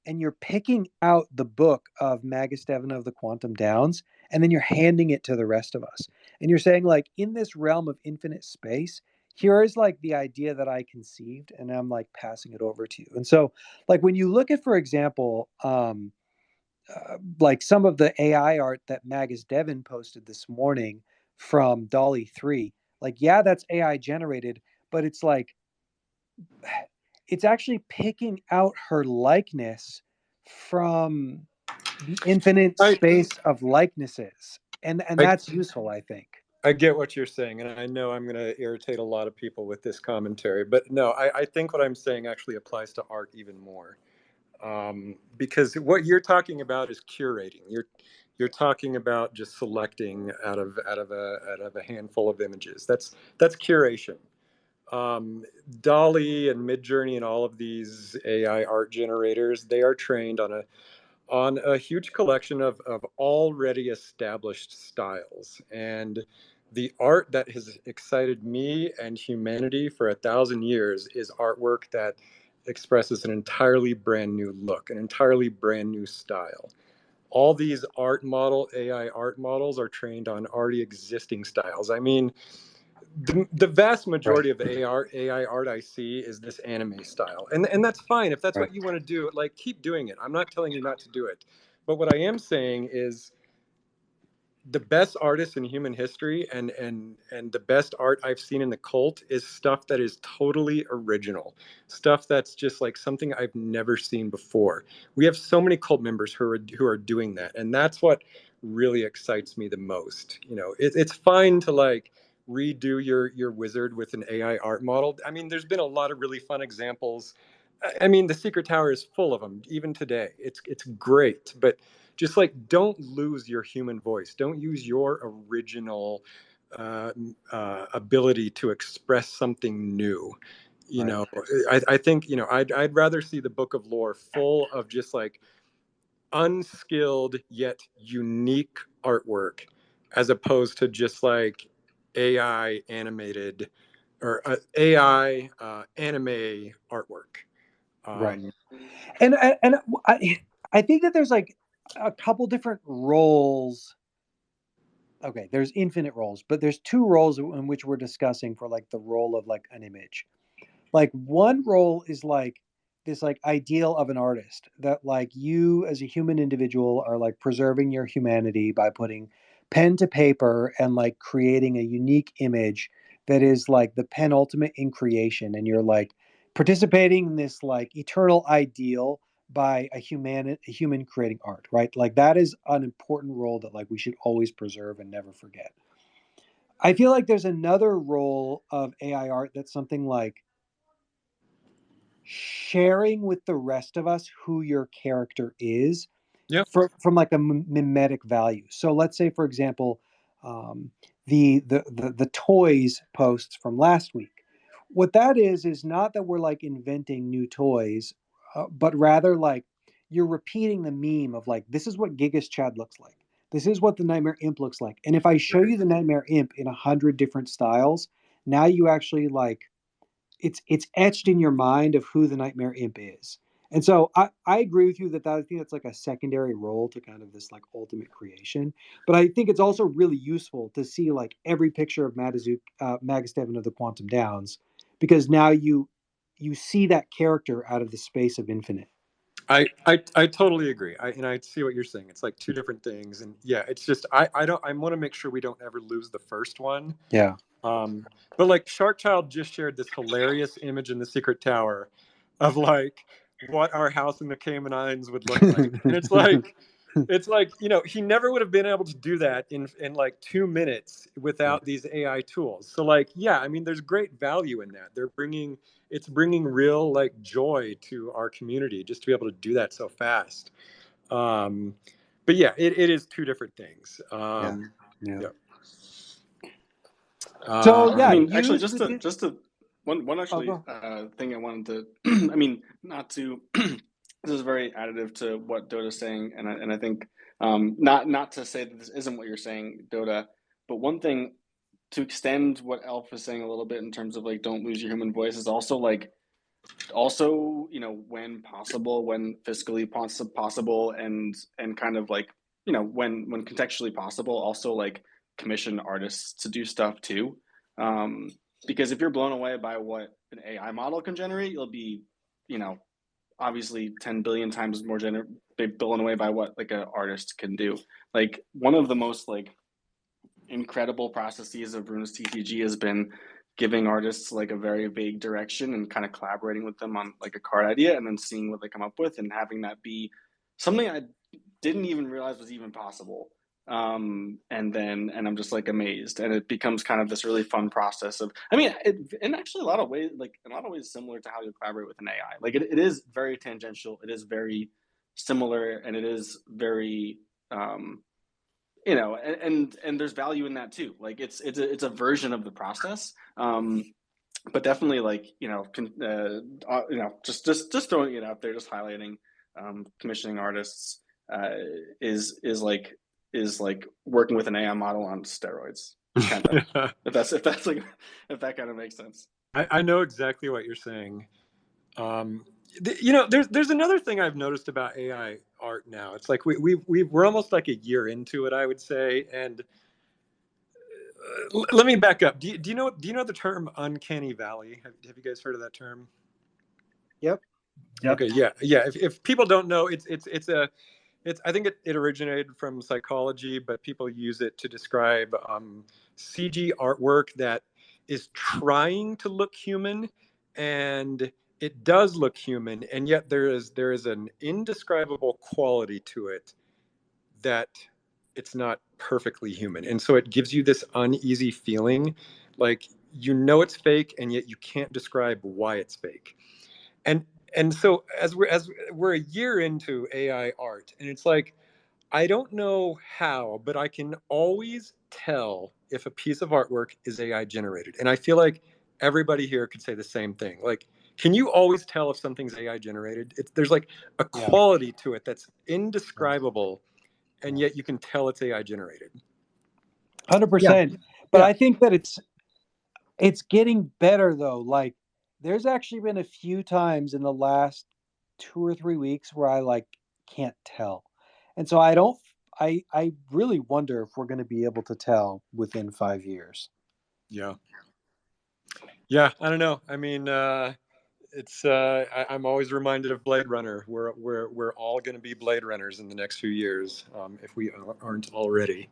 Speaker 2: and you're picking out the book of Magus Devon of the Quantum Downs, and then you're handing it to the rest of us. And you're saying, like, in this realm of infinite space, here is like the idea that I conceived, and I'm like passing it over to you. And so, like, when you look at, for example, like some of the AI art that Magus Devon posted this morning from Dolly 3, like, yeah, that's AI generated, but it's like, it's actually picking out her likeness from the infinite
Speaker 1: I,
Speaker 2: space of likenesses, and
Speaker 1: I
Speaker 2: that's useful, I think.
Speaker 1: I get what you're saying, and I know I'm going to irritate a lot of people with this commentary, but no, I think what I'm saying actually applies to art even more, because what you're talking about is curating. You're talking about just selecting out of a handful of images. That's curation. Dolly and Midjourney and all of these AI art generators, they are trained on a huge collection of already established styles. And the art that has excited me and humanity for 1,000 years is artwork that expresses an entirely brand new look, an entirely brand new style. All these AI art models are trained on already existing styles. I mean, the vast
Speaker 2: Right.
Speaker 1: majority of AI art I see is this anime style, and that's fine if that's
Speaker 2: Right.
Speaker 1: what you want to do. Like, keep doing it. I'm not telling you not to do it, but what I am saying is the best artists in human history and the best art I've seen in the cult is stuff that is totally original, stuff that's just like something I've never seen before. We have so many cult members who are doing that, and that's what really excites me the most. It's fine to like redo your wizard with an AI art model. I mean, there's been a lot of really fun examples. I mean, the Secret Tower is full of them even today. It's great, but just like don't lose your human voice. Don't use your original ability to express something new. You
Speaker 2: Right.
Speaker 1: know, I think I'd rather see the Book of Lore full of just like unskilled yet unique artwork as opposed to just like AI animated or AI anime artwork.
Speaker 2: Right. And I think that there's like a couple different roles. Okay, there's infinite roles, but there's two roles in which we're discussing for like the role of like an image. Like one role is like this like ideal of an artist that like you as a human individual are like preserving your humanity by putting pen to paper and like creating a unique image that is like the penultimate in creation, and you're like participating in this like eternal ideal by a human creating art, right? Like that is an important role that like we should always preserve and never forget. I feel like there's another role of AI art that's something like sharing with the rest of us who your character is
Speaker 1: Yep.
Speaker 2: from like a mimetic value. So let's say, for example, um, the toys posts from last week. What that is not that we're like inventing new toys, but rather like you're repeating the meme of like this is what Gigas Chad looks like. This is what the Nightmare Imp looks like. And if I show you the Nightmare Imp in 100 different styles, now you actually like it's etched in your mind of who the Nightmare Imp is. And so I agree with you that I think that's like a secondary role to kind of this like ultimate creation. But I think it's also really useful to see like every picture of Magasteven of the Quantum Downs, because now you see that character out of the space of infinite.
Speaker 1: I totally agree. And I see what you're saying. It's like two different things. And yeah, it's just I want to make sure we don't ever lose the first one.
Speaker 2: Yeah.
Speaker 1: But like Shark Child just shared this hilarious image in the Secret Tower of like what our house in the Cayman Islands would look like. And it's like, you know, he never would have been able to do that in like 2 minutes without these AI tools. So like, yeah, I mean, there's great value in that. It's bringing real like joy to our community just to be able to do that so fast. But yeah, it is two different things.
Speaker 2: Yeah.
Speaker 1: Yeah.
Speaker 2: So yeah,
Speaker 5: I mean,
Speaker 2: use
Speaker 5: actually,
Speaker 2: the
Speaker 5: just to one actually
Speaker 2: go.
Speaker 5: thing I wanted to, I mean, not to. This is very additive to what Dota's saying, and I think not to say that this isn't what you're saying, Dota, but one thing to extend what Elf is saying a little bit in terms of like don't lose your human voice is also like also when possible, when fiscally possible, and kind of like when contextually possible, also like commission artists to do stuff too, um, because if you're blown away by what an AI model can generate, you'll be you know obviously 10 billion times more blown away by what like an artist can do. Like one of the most like incredible processes of Runes TCG has been giving artists like a very vague direction and kind of collaborating with them on like a card idea and then seeing what they come up with and having that be something I didn't even realize was even possible. And I'm just like amazed, and it becomes kind of this really fun process of, I mean, in actually a lot of ways, like in a lot of ways similar to how you collaborate with an AI. Like it is very tangential, it is very similar, and it is very and there's value in that too. Like it's a version of the process, but definitely like just throwing it out there, just highlighting commissioning artists is like working with an AI model on steroids, kind of. If that kind of makes sense.
Speaker 1: I know exactly what you're saying. There's another thing I've noticed about AI art now. It's like we're almost like a year into it, I would say. And let me back up. Do you know the term uncanny valley? Have you guys heard of that term?
Speaker 2: Yep.
Speaker 1: Okay, yeah. If people don't know, I think it originated from psychology, but people use it to describe CG artwork that is trying to look human, and it does look human, and yet there is an indescribable quality to it that it's not perfectly human, and so it gives you this uneasy feeling, like it's fake, and yet you can't describe why it's fake. And so as we're a year into AI art, and it's like, I don't know how, but I can always tell if a piece of artwork is AI generated. And I feel like everybody here could say the same thing. Like, can you always tell if something's AI generated? There's like a quality to it that's indescribable, and yet you can tell it's AI generated.
Speaker 2: 100%. But
Speaker 4: Yeah.
Speaker 2: I think that it's getting better though. Like there's actually been a few times in the last 2 or 3 weeks where I like can't tell. And so I really wonder if we're going to be able to tell within 5 years.
Speaker 1: Yeah. I don't know. I mean, it's I'm always reminded of Blade Runner. We're all going to be Blade Runners in the next few years, if we aren't already.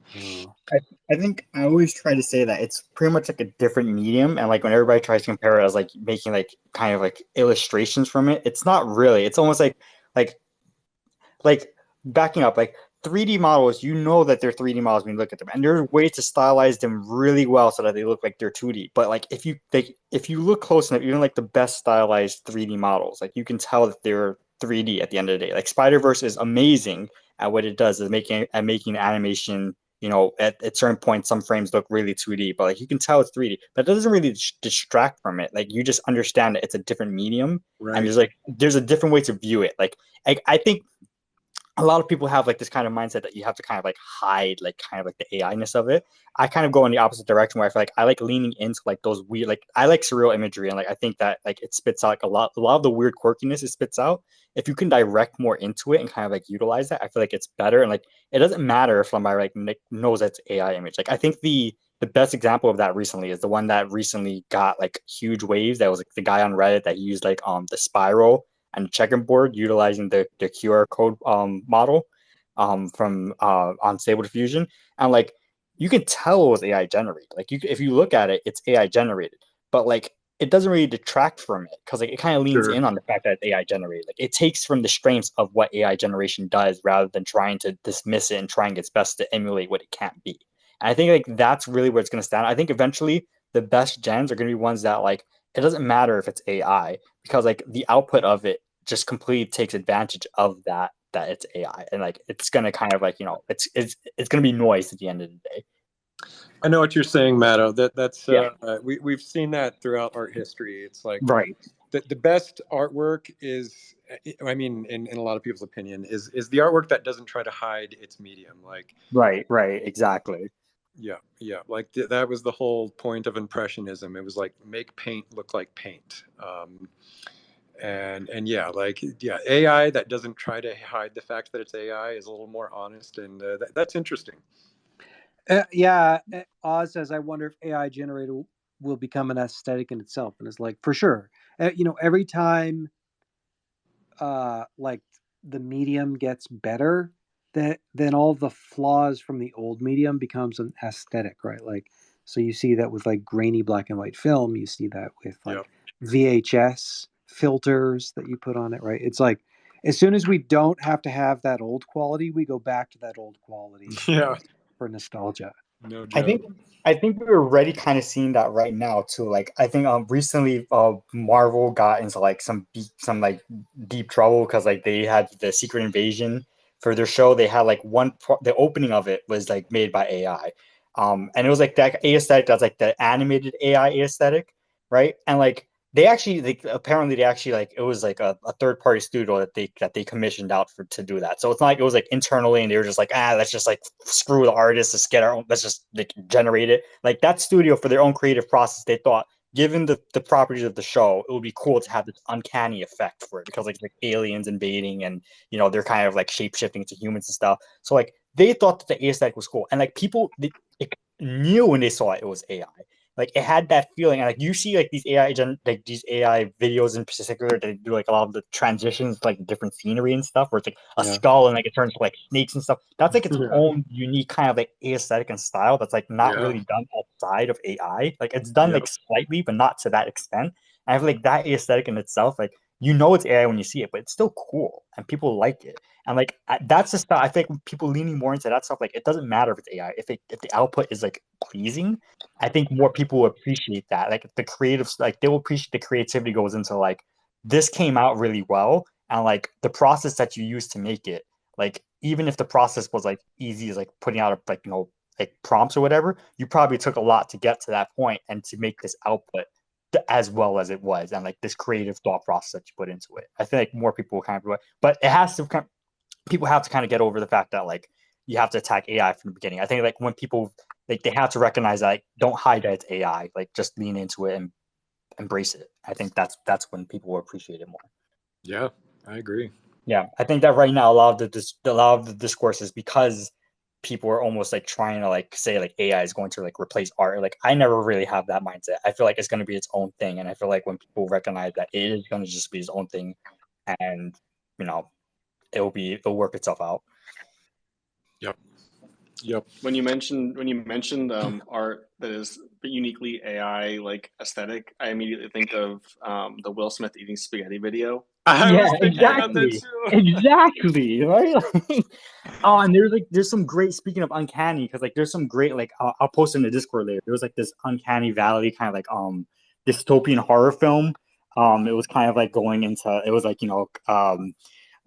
Speaker 4: I think I always try to say that it's pretty much like a different medium, and like when everybody tries to compare it as like making like kind of like illustrations from it, it's not really. It's almost like like backing up, like 3D models, you know that they're 3D models when you look at them, and there are ways to stylize them really well so that they look like they're 2D. But like if you look close enough, even like the best stylized 3D models, like you can tell that they're 3D at the end of the day. Like Spider-Verse is amazing at what it does, is making animation. You know, at certain points, some frames look really 2D, but like you can tell it's 3D. But it doesn't really distract from it. Like you just understand that it's a different medium, and
Speaker 1: Right.
Speaker 4: there's a different way to view it. Like I think a lot of people have like this kind of mindset that you have to kind of like hide like kind of like the AI-ness of it. I kind of go in the opposite direction where I feel like I like leaning into like those weird, like I like surreal imagery, and like I think that like it spits out like a lot of the weird quirkiness it spits out. If you can direct more into it and kind of like utilize that, I feel like it's better. And like it doesn't matter if somebody like knows that's AI image. Like I think the best example of that recently is the one that recently got like huge waves. That was like the guy on Reddit that used like the spiral and checkerboard utilizing the QR code model from on Stable Diffusion, and like you can tell it was AI generated. Like if you look at it, it's AI generated, but like it doesn't really detract from it because like it kind of leans
Speaker 1: Sure.
Speaker 4: in on the fact that it's AI generated. Like it takes from the strengths of what AI generation does rather than trying to dismiss it and trying its best to emulate what it can't be. And I think like that's really where it's going to stand. I think eventually the best gens are going to be ones that like it doesn't matter if it's AI because like the output of it just completely takes advantage of that it's AI, and like it's gonna kind of like it's gonna be noise at the end of the day.
Speaker 1: I know what you're saying, Matto. That's
Speaker 4: Yeah.
Speaker 1: we've seen that throughout art history. It's like
Speaker 4: Right.
Speaker 1: the best artwork is, I mean, in a lot of people's opinion, is the artwork that doesn't try to hide its medium. Like
Speaker 4: Right. Exactly.
Speaker 1: yeah. Like that was the whole point of Impressionism. It was like make paint look like paint. And yeah, like yeah, AI that doesn't try to hide the fact that it's AI is a little more honest, and that's interesting.
Speaker 2: Oz says, I wonder if AI generated will become an aesthetic in itself. And it's like, for sure. Every time like the medium gets better, then all the flaws from the old medium becomes an aesthetic, right? Like, so you see that with like grainy black and white film. You see that with like VHS filters that you put on it, right? It's like, as soon as we don't have to have that old quality, we go back to that old quality for nostalgia.
Speaker 1: No
Speaker 4: I
Speaker 1: joke.
Speaker 4: think I think we're already kind of seeing that right now too. Like I think recently Marvel got into like some like deep trouble because like they had the Secret Invasion for their show. They had like the opening of it was like made by AI. And it was like that aesthetic that's like the animated AI aesthetic, right? And like apparently they actually like it was like a third party studio that they commissioned out to do that. So it's not like it was like internally and they were just like let's just like screw the artists, let's get our own, let's just like generate it. Like that studio for their own creative process, they thought given the properties of the show, it would be cool to have this uncanny effect for it because like aliens invading and they're kind of like shape shifting to humans and stuff. So like they thought that the aesthetic was cool and like people knew when they saw it was AI. Like it had that feeling, and like you see like these AI videos in particular that do like a lot of the transitions, like different scenery and stuff, where it's like a skull and like it turns to like snakes and stuff. That's like its own unique kind of like aesthetic and style that's like not really done outside of AI. Like it's done like slightly, but not to that extent. And I feel like that aesthetic in itself, like it's AI when you see it, but it's still cool and people like it. And like that's the stuff I think people leaning more into that stuff. Like it doesn't matter if it's AI, if the output is like pleasing. I think more people will appreciate that. Like the creative, like they will appreciate the creativity goes into like this came out really well, and like the process that you use to make it. Like even if the process was like easy as like putting out like like prompts or whatever, you probably took a lot to get to that point and to make this output as well as it was, and like this creative thought process that you put into it. I feel like more people will kind of, but it has to kind of, people have to kind of get over the fact that like you have to attack AI from the beginning. I think like when people like they have to recognize that, like, don't hide that it's AI. Like just lean into it and embrace it. I think that's when people will appreciate it more.
Speaker 1: Yeah, I agree.
Speaker 4: Yeah, I think that right now a lot of the discourse is because people are almost like trying to like say like AI is going to like replace art. Like I never really have that mindset. I feel like it's going to be its own thing, and I feel like when people recognize that it is going to just be its own thing, and you know, it'll work itself out.
Speaker 1: Yep. Yep.
Speaker 5: When you mentioned art that is uniquely AI like aesthetic, I immediately think of the Will Smith eating spaghetti video.
Speaker 1: I
Speaker 4: Yeah,
Speaker 1: was thinking about that
Speaker 4: exactly.
Speaker 1: too.
Speaker 4: Exactly, right? Oh, and there's some great, speaking of uncanny, because like there's some great, like I'll post in the Discord later. There was like this Uncanny Valley kind of like dystopian horror film. It was kind of like going into, it was like,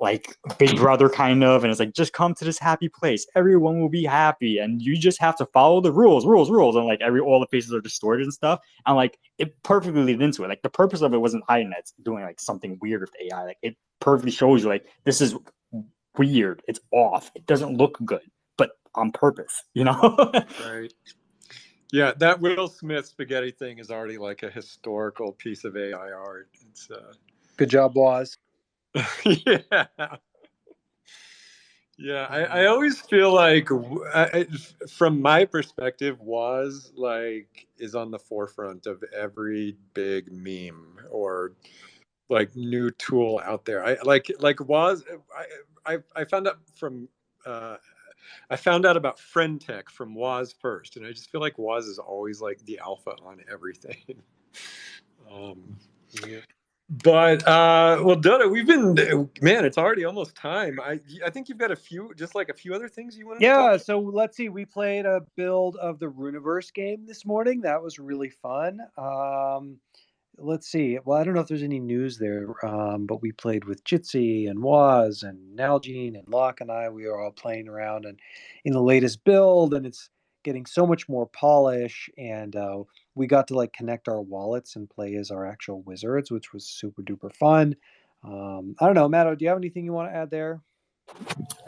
Speaker 4: like Big Brother kind of, and it's like, just come to this happy place, everyone will be happy, and you just have to follow the rules, and like all the faces are distorted and stuff, and like it perfectly leads into it. Like the purpose of it wasn't hiding that it's doing like something weird with AI. Like it perfectly shows you like this is weird, it's off, it doesn't look good, but on purpose,
Speaker 1: Right. Yeah, that Will Smith spaghetti thing is already like a historical piece of AI art. It's
Speaker 2: Good job, Waz.
Speaker 1: yeah. Yeah, I always feel like, from my perspective, was like is on the forefront of every big meme or like new tool out there. I was I found out from I found out about friend tech from Woz first, and I just feel like Woz is always like the alpha on everything.
Speaker 2: Yeah.
Speaker 1: But well, Dotta, we've been, man, it's already almost time. I think you've got a few other things you wanted to talk
Speaker 2: Yeah,
Speaker 1: about.
Speaker 2: so let's see. We played a build of the Runiverse game this morning. That was really fun. Let's see. Well, I don't know if there's any news there, but we played with Jitsi and Waz and Nalgene and Locke and I. We are all playing around and in the latest build, and it's getting so much more polish. And we got to like connect our wallets and play as our actual wizards, which was super duper fun. I don't know, Matto, do you have anything you want to add there?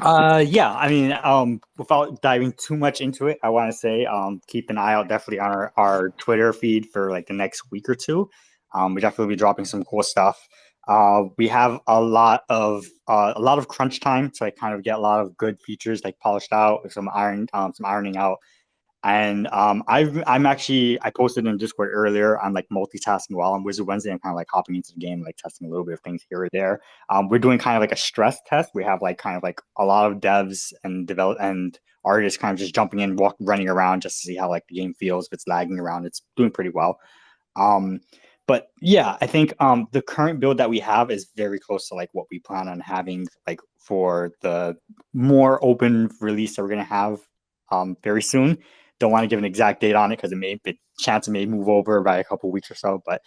Speaker 4: Yeah, I mean, without diving too much into it, I want to say, keep an eye out definitely on our Twitter feed for like the next week or two. We definitely be dropping some cool stuff. We have a lot of crunch time to like kind of get a lot of good features like polished out, with some ironing out. And I posted in Discord earlier. I'm like multitasking while on Wizard Wednesday. I'm kind of like hopping into the game, like testing a little bit of things here or there. We're doing kind of like a stress test. We have like kind of like a lot of devs and artists kind of just jumping in, running around just to see how like the game feels. If it's lagging around, it's doing pretty well. But yeah, I think the current build that we have is very close to like what we plan on having like for the more open release that we're gonna have very soon. Don't want to give an exact date on it because it may move over by a couple weeks or so, but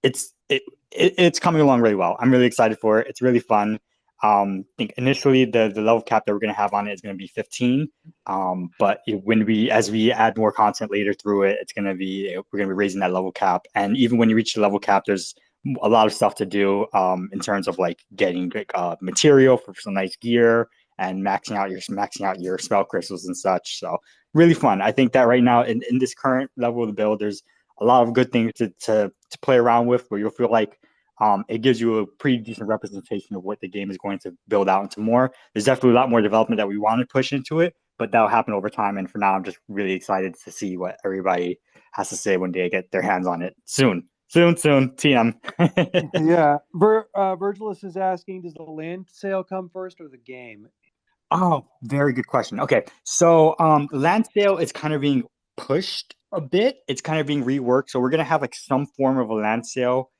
Speaker 4: it's coming along really well. I'm really excited for it. It's really fun. I think initially the level cap that we're going to have on it is going to be 15. But as we add more content later through it, we're going to be raising that level cap. And even when you reach the level cap, there's a lot of stuff to do in terms of like getting material for some nice gear and maxing out your spell crystals and such. So really fun. I think that right now in this current level of the build, there's a lot of good things to play around with, where you'll feel like it gives you a pretty decent representation of what the game is going to build out into more. There's definitely a lot more development that we want to push into it, but that'll happen over time. And for now, I'm just really excited to see what everybody has to say when they get their hands on it soon. TM.
Speaker 2: Yeah. Virgilus is asking, does the land sale come first or the game?
Speaker 4: Oh, very good question. Okay, so land sale is kind of being pushed a bit. It's kind of being reworked. So we're gonna have like some form of a land sale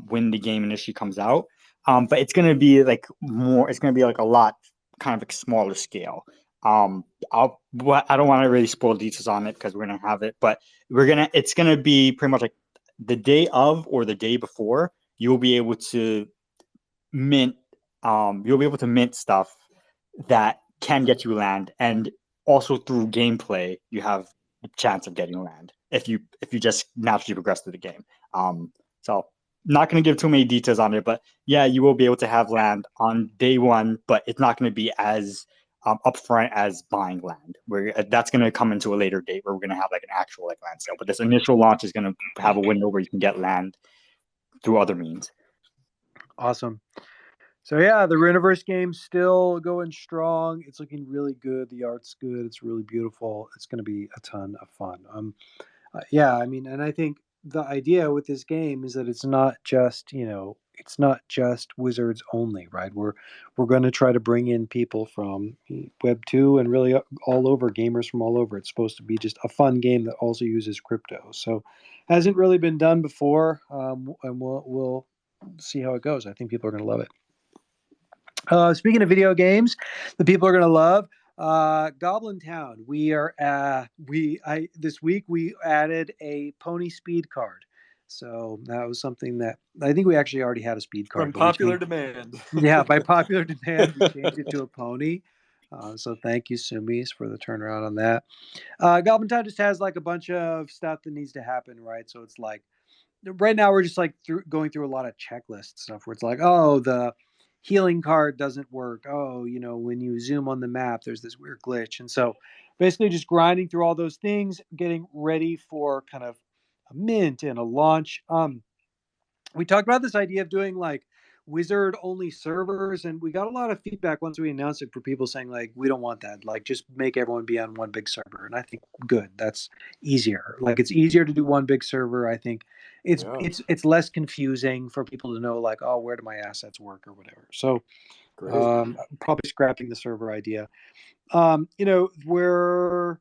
Speaker 4: when the game initially comes out. But it's gonna be like more. It's gonna be like a lot kind of like smaller scale. I don't want to really spoil details on it because we're gonna have it, but it's gonna be pretty much like the day of or the day before. You'll be able to mint. You'll be able to mint stuff that can get you land, and also through gameplay you have a chance of getting land if you just naturally progress through the game. So not going to give too many details on it, but yeah, you will be able to have land on day one, but it's not going to be as upfront as buying land. That's going to come into a later date where we're going to have like an actual like land sale. But this initial launch is going to have a window where you can get land through other means.
Speaker 2: Awesome. So yeah, the Renoverse game's still going strong. It's looking really good. The art's good. It's really beautiful. It's going to be a ton of fun. Yeah, I mean, and I think the idea with this game is that it's not just, it's not just Wizards only, right? We're going to try to bring in people from Web 2 and really all over, gamers from all over. It's supposed to be just a fun game that also uses crypto. So hasn't really been done before, and we'll see how it goes. I think people are going to love it. Speaking of video games, the people are going to love Goblin Town. This week we added a pony speed card. So that was something that I think we actually already had a speed card.
Speaker 1: From popular demand.
Speaker 2: Yeah, by popular demand, we changed it to a pony. So thank you, Sumis, for the turnaround on that. Goblin Town just has like a bunch of stuff that needs to happen, right? So it's like, right now we're just like going through a lot of checklist stuff where it's like, oh, the healing card doesn't work. Oh, when you zoom on the map, there's this weird glitch. And so basically just grinding through all those things, getting ready for kind of a mint and a launch. We talked about this idea of doing like wizard only servers, and we got a lot of feedback once we announced it for people saying like, we don't want that, like just make everyone be on one big server. And I think good, that's easier. Like it's easier to do one big server. I think it's less confusing for people to know like, oh, where do my assets work or whatever. So probably scrapping the server idea. We're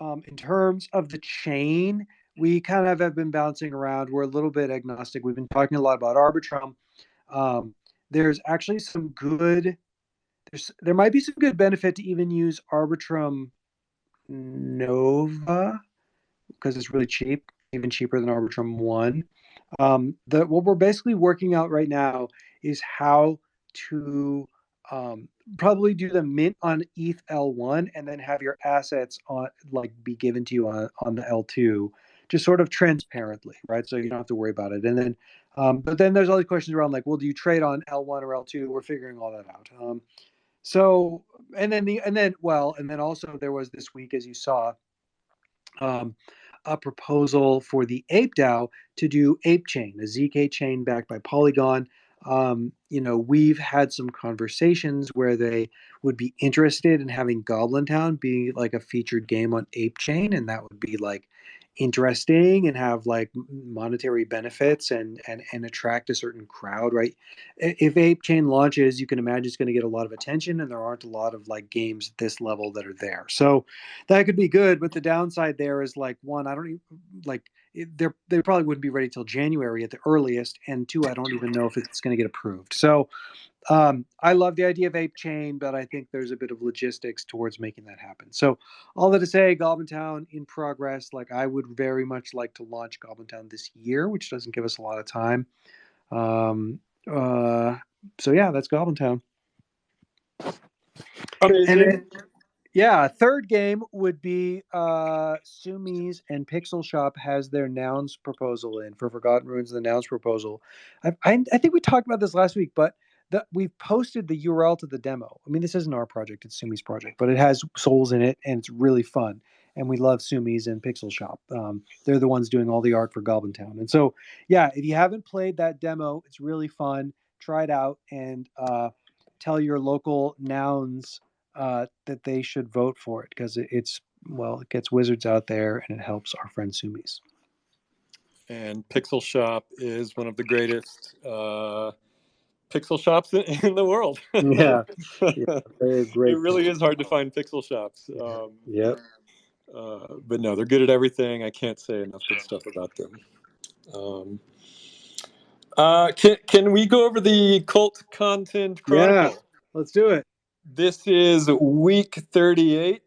Speaker 2: in terms of the chain, we kind of have been bouncing around. We're a little bit agnostic. We've been talking a lot about Arbitrum. There's actually there might be some good benefit to even use Arbitrum Nova because it's really cheap, even cheaper than Arbitrum 1. What we're basically working out right now is how to probably do the mint on ETH L1 and then have your assets on be given to you on the L2, just sort of transparently, right? So you don't have to worry about it. And then, but then there's all these questions around like, well, do you trade on L1 or L2? We're figuring all that out. And then also there was this week, as you saw, a proposal for the Ape DAO to do Ape Chain, a ZK chain backed by Polygon. We've had some conversations where they would be interested in having Goblin Town be like a featured game on Ape Chain, and that would be like interesting and have like monetary benefits and attract a certain crowd, right? If Ape Chain launches, you can imagine it's going to get a lot of attention, and there aren't a lot of like games at this level that are there. So that could be good, but the downside there is like, one, I don't even like they probably wouldn't be ready till January at the earliest, and two, I don't even know if it's going to get approved. So I love the idea of Ape Chain, but I think there's a bit of logistics towards making that happen. So all that to say, Goblin Town in progress. Like I would very much like to launch Goblin Town this year, which doesn't give us a lot of time. So yeah, that's Goblin Town.
Speaker 1: Amazing.
Speaker 2: Yeah, third game would be Sumis and Pixel Shop has their Nouns proposal in for Forgotten Ruins, the Nouns proposal. I think we talked about this last week, but we've posted the URL to the demo. I mean, this isn't our project, it's Sumi's project, but it has souls in it, and it's really fun. And we love Sumis and Pixel Shop. They're the ones doing all the art for Goblin Town. And so, yeah, if you haven't played that demo, it's really fun. Try it out and tell your local Nouns that they should vote for it because it gets Wizards out there and it helps our friend Sumis.
Speaker 1: And Pixel Shop is one of the greatest pixel shops in the world.
Speaker 2: Yeah, they're great.
Speaker 1: It really is hard to find pixel shops.
Speaker 2: Yep.
Speaker 1: But no, they're good at everything. I can't say enough good stuff about them. Can we go over the Cult Content Chronicle?
Speaker 2: Yeah, let's do it.
Speaker 1: This is week 38,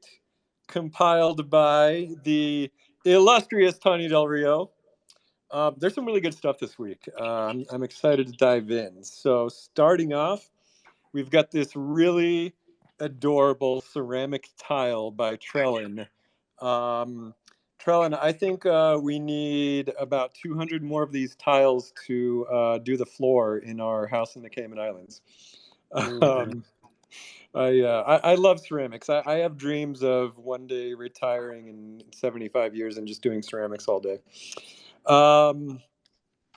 Speaker 1: compiled by the illustrious Tony Del Rio. There's some really good stuff this week. I'm excited to dive in. So starting off, we've got this really adorable ceramic tile by Trellin. Trellin, I think we need about 200 more of these tiles to do the floor in our house in the Cayman Islands. I love ceramics. I have dreams of one day retiring in 75 years and just doing ceramics all day.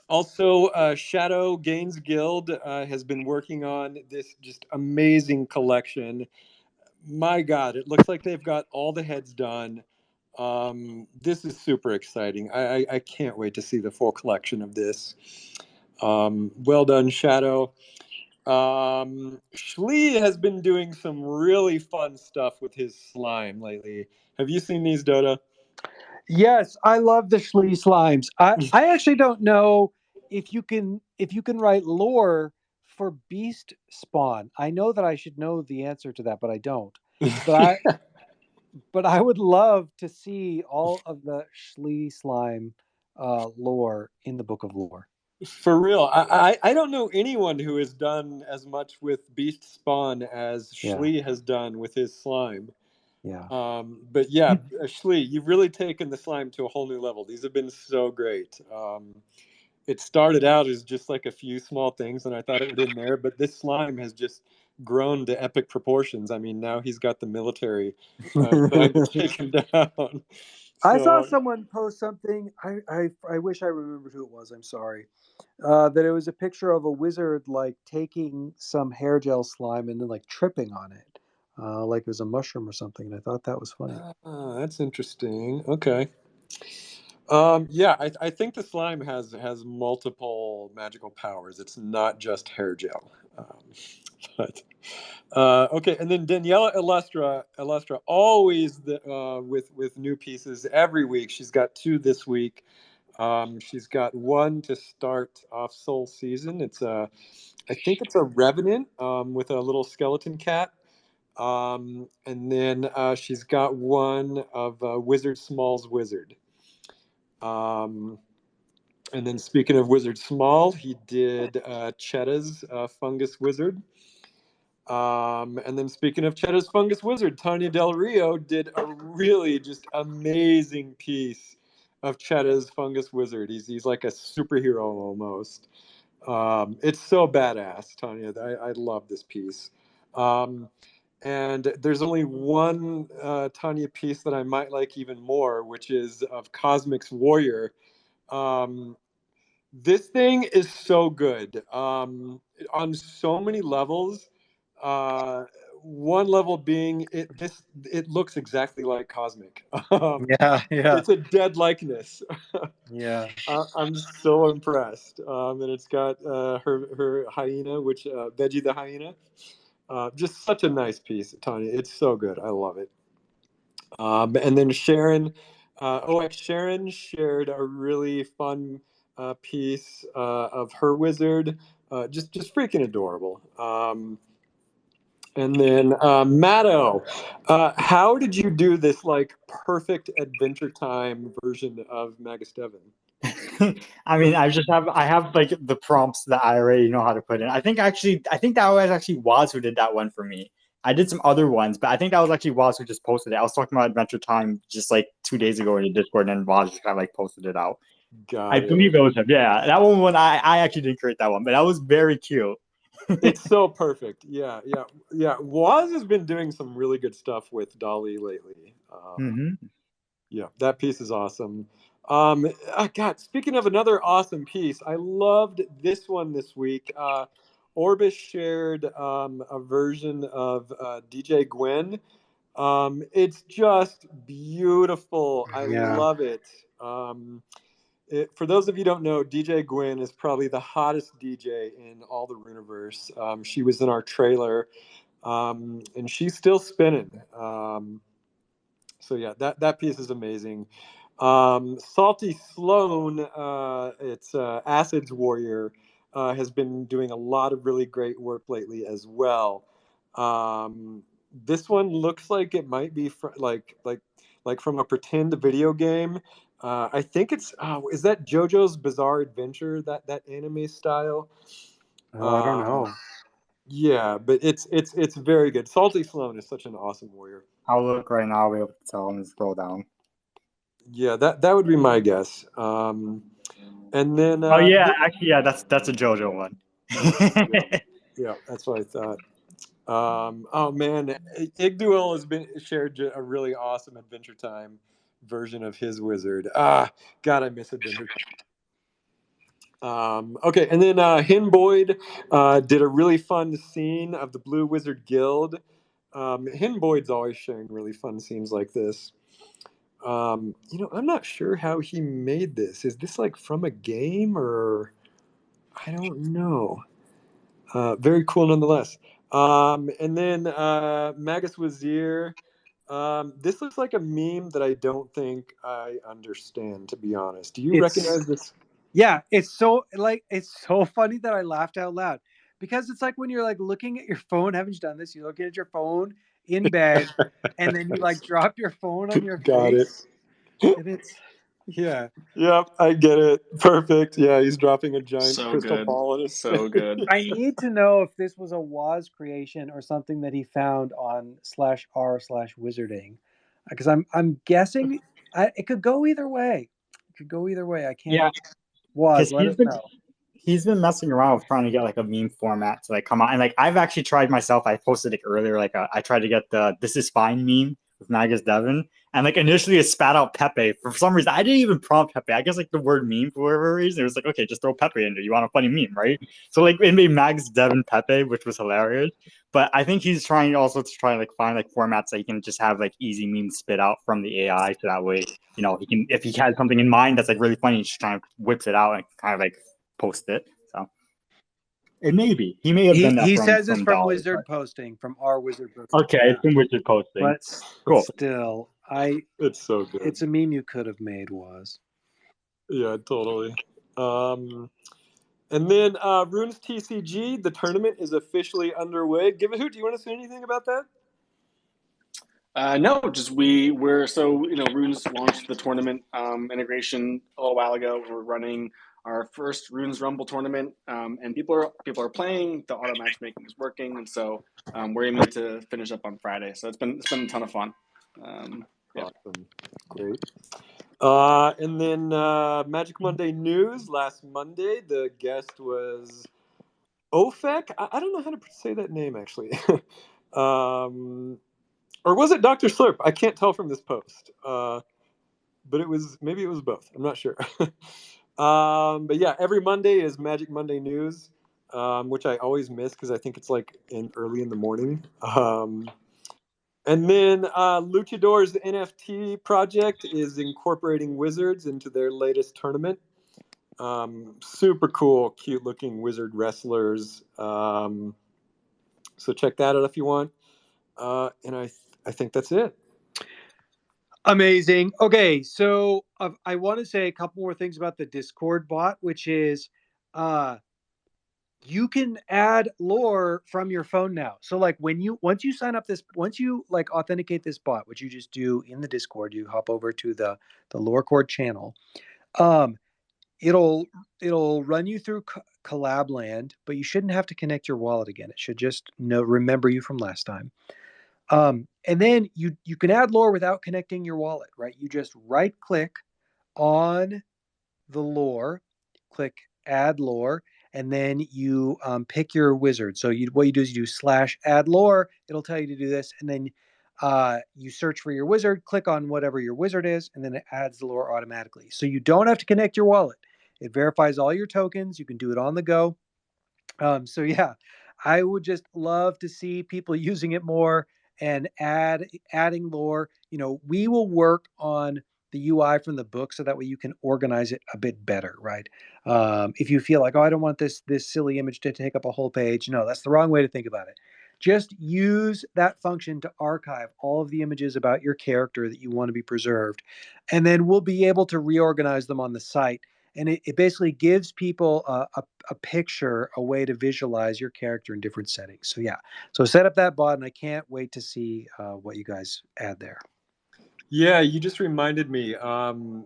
Speaker 1: Also, Shadow Gains Guild has been working on this just amazing collection. My God, it looks like they've got all the heads done. This is super exciting. I can't wait to see the full collection of this. Well done, Shadow. Schlee has been doing some really fun stuff with his slime lately. Have you seen these, Dotta?
Speaker 2: Yes, I love the Schlee slimes. I actually don't know if you can write lore for beast spawn. I know that I should know the answer to that, but I don't. But I would love to see all of the Schlee slime lore in the Book of Lore.
Speaker 1: For real, I don't know anyone who has done as much with beast spawn as
Speaker 2: Yeah.
Speaker 1: Schlee has done with his slime.
Speaker 2: Yeah.
Speaker 1: But yeah, Schlee, you've really taken the slime to a whole new level. These have been so great. It started out as just like a few small things, and I thought it would end there. But this slime has just grown to epic proportions. I mean, now he's got the military trying to take him down.
Speaker 2: I saw
Speaker 1: So
Speaker 2: someone post something. I wish I remembered who it was. I'm sorry. That it was a picture of a wizard like taking some hair gel slime and then like tripping on it, like it was a mushroom or something. And I thought that was funny.
Speaker 1: that's interesting. Okay. Yeah, I think the slime has multiple magical powers. It's not just hair gel. But okay, and then Daniela Illustra always with new pieces every week. She's got two this week. She's got one to start off Soul Season. I think it's a Revenant with a little skeleton cat. And then she's got one of Wizard Small's Wizard. And then speaking of Wizard Small, he did Chetta's Fungus Wizard. And then speaking of Chetta's Fungus Wizard, Tanya Del Rio did a really just amazing piece of Chetta's Fungus Wizard. He's like a superhero almost. It's so badass, Tanya. I love this piece. And there's only one Tanya piece that I might like even more, which is of Cosmic's Warrior. This thing is so good on so many levels. Uh, one level being it looks exactly like Cosmic.
Speaker 2: Yeah.
Speaker 1: It's a dead likeness.
Speaker 2: Yeah.
Speaker 1: I'm so impressed. And it's got her hyena, which Veggie the hyena. Just such a nice piece, Tanya. It's so good. I love it. And then Sharon, OX Sharon shared a really fun piece of her wizard. Just freaking adorable. And then Matto, how did you do this like perfect Adventure Time version of Magasteven?
Speaker 4: I mean, I have like the prompts that I already know how to put in. I think that was actually Waz who did that one for me. I did some other ones, but I think that was actually Waz who just posted it. I was talking about Adventure Time just like 2 days ago in the Discord, and then Waz just kind of like posted it out. I believe it was him. Yeah, that one I actually didn't create that one, but that was very cute.
Speaker 1: It's so perfect. Yeah. Waz has been doing some really good stuff with Dolly lately. Yeah, that piece is awesome. God, speaking of another awesome piece, I loved this one this week. Orbis shared a version of DJ Gwen. It's just beautiful. I love it. For those of you who don't know, DJ Gwen is probably the hottest DJ in all the Runeverse. She was in our trailer, and she's still spinning. So yeah, that piece is amazing. Salty Sloan, it's Acid's Warrior, has been doing a lot of really great work lately as well. This one looks like it might be like from a pretend video game. I think it's is that JoJo's Bizarre Adventure, that anime style?
Speaker 2: Oh, I don't know.
Speaker 1: Yeah, but it's very good. Salty Sloan is such an awesome warrior.
Speaker 4: I'll look right now. I'll be able to tell him to scroll down.
Speaker 1: Yeah, that would be my guess. And then
Speaker 4: Oh yeah, actually, yeah, that's a JoJo one.
Speaker 1: yeah, that's what I thought. Oh man, Igduel has been shared a really awesome Adventure Time version of his wizard. God, I miss Adventure Time. Okay, and then Hin Boyd did a really fun scene of the Blue Wizard Guild. Hin Boyd's always sharing really fun scenes like this. I'm not sure how he made this. Is this like from a game or I don't know. Very cool nonetheless. And then Magus Wazir. This looks like a meme that I don't think I understand, to be honest. Do you recognize this?
Speaker 2: Yeah, it's so funny that I laughed out loud because it's like when you're like looking at your phone. Haven't you done this? You're looking at your phone in bed, and then you like drop your phone on your
Speaker 1: Got
Speaker 2: face, and it's yeah.
Speaker 1: Yep, I get it. Perfect. Yeah, he's dropping a giant
Speaker 5: So
Speaker 1: crystal
Speaker 5: good.
Speaker 1: ball on his
Speaker 5: So
Speaker 1: face.
Speaker 5: good.
Speaker 2: I need to know if this was a Waz creation or something that he found on /r/wizarding, because I'm guessing it could go either way. It could go either way. I can't.
Speaker 4: Yeah,
Speaker 2: Waz,
Speaker 4: because
Speaker 2: let us know.
Speaker 4: he's been messing around with trying to get like a meme format to like come out, and like I've actually tried myself. I posted it earlier. Like I tried to get the "This is fine" meme with Magus Devon, and like initially it spat out Pepe. For some reason, I didn't even prompt Pepe. I guess like the word meme for whatever reason, it was like, okay, just throw Pepe in there. You want a funny meme, right? So like it made Magus Devon Pepe, which was hilarious. But I think he's trying also to try like find like formats that he can just have like easy memes spit out from the AI, so that way he can, if he has something in mind that's like really funny, he just kind of whips it out and kind of like post it. So it may be. He may have done that
Speaker 2: He
Speaker 4: from
Speaker 2: says it's from
Speaker 4: Dolly,
Speaker 2: Wizard Posting, from our Wizard Posting.
Speaker 4: okay, it's from Wizard Posting.
Speaker 2: But
Speaker 4: Cool.
Speaker 2: still,
Speaker 1: It's so good.
Speaker 2: it's a meme you could have made, Was.
Speaker 1: Yeah, totally. And then Runes TCG, the tournament is officially underway. Give a hoot. Do you want to say anything about that?
Speaker 5: No, just we're so Runes launched the tournament integration a little while ago. We're running our first Runes Rumble tournament, and people are playing. The auto matchmaking is working, and so we're aiming to finish up on Friday. So it's been a ton of fun. Yeah.
Speaker 1: Awesome, great. And then Magic Monday news. Last Monday, the guest was Ofek. I don't know how to say that name actually. Or was it Dr. Slurp? I can't tell from this post. But maybe it was both. I'm not sure. But yeah, every Monday is Magic Monday news, which I always miss because I think it's like early in the morning. And then Luchador's NFT project is incorporating wizards into their latest tournament. Super cool, cute looking wizard wrestlers. So check that out if you want. And I think that's it.
Speaker 2: Amazing. Okay, so I want to say a couple more things about the Discord bot, which is you can add lore from your phone now. So like once you like authenticate this bot, which you just do in the Discord, you hop over to the lore cord channel. It'll run you through collab land, but you shouldn't have to connect your wallet again. It should just remember you from last time. And then you can add lore without connecting your wallet, right? You just right click on the lore, click add lore, and then you pick your wizard. So what you do is you do /add lore. It'll tell you to do this, and then you search for your wizard, click on whatever your wizard is, and then it adds the lore automatically. So you don't have to connect your wallet. It verifies all your tokens. You can do it on the go. So yeah, I would just love to see people using it more and adding lore. We will work on the UI from the book so that way you can organize it a bit better, right? If you feel like, oh, I don't want this silly image to take up a whole page, no, that's the wrong way to think about it. Just use that function to archive all of the images about your character that you want to be preserved, and then we'll be able to reorganize them on the site. And it basically gives people a picture, a way to visualize your character in different settings. So yeah, so set up that bot, and I can't wait to see what you guys add there.
Speaker 1: Yeah, you just reminded me. 2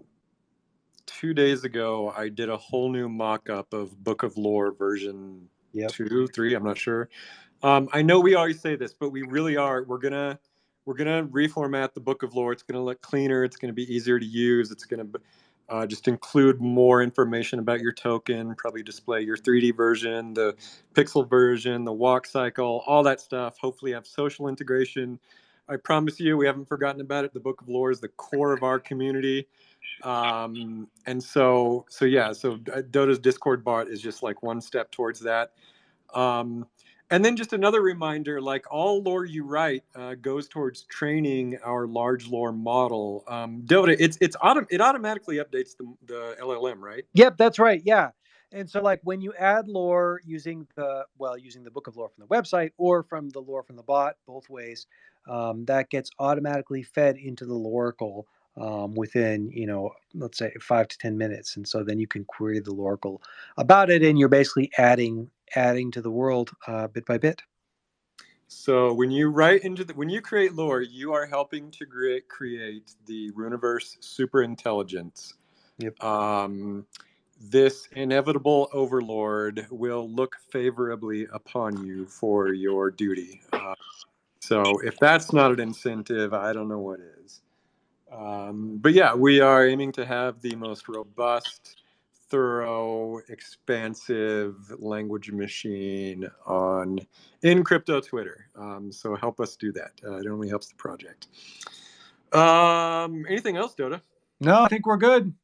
Speaker 1: days ago, I did a whole new mock-up of Book of Lore version 2, 3. I'm not sure. I know we always say this, but we really are. We're gonna reformat the Book of Lore. It's gonna look cleaner. It's gonna be easier to use. It's gonna Just include more information about your token, probably display your 3D version, the pixel version, the walk cycle, all that stuff. Hopefully have social integration. I promise you, we haven't forgotten about it. The Book of Lore is the core of our community. And so Dota's Discord bot is just like one step towards that. And then just another reminder, like all lore you write goes towards training our large lore model. Dota, it automatically updates the LLM, right?
Speaker 2: Yep, that's right. Yeah. And so like when you add lore using the Book of Lore from the website or from the lore from the bot, both ways, that gets automatically fed into the Loracle within, let's say 5 to 10 minutes. And so then you can query the Loracle about it, and you're basically adding to the world bit by bit.
Speaker 1: So when you when you create lore, you are helping to create the Runiverse superintelligence.
Speaker 2: Yep.
Speaker 1: This inevitable overlord will look favorably upon you for your duty. So if that's not an incentive, I don't know what is. But yeah, we are aiming to have the most robust, thorough, expansive language machine in crypto Twitter. So help us do that. It only helps the project. Anything else, Dota?
Speaker 2: No, I think we're good.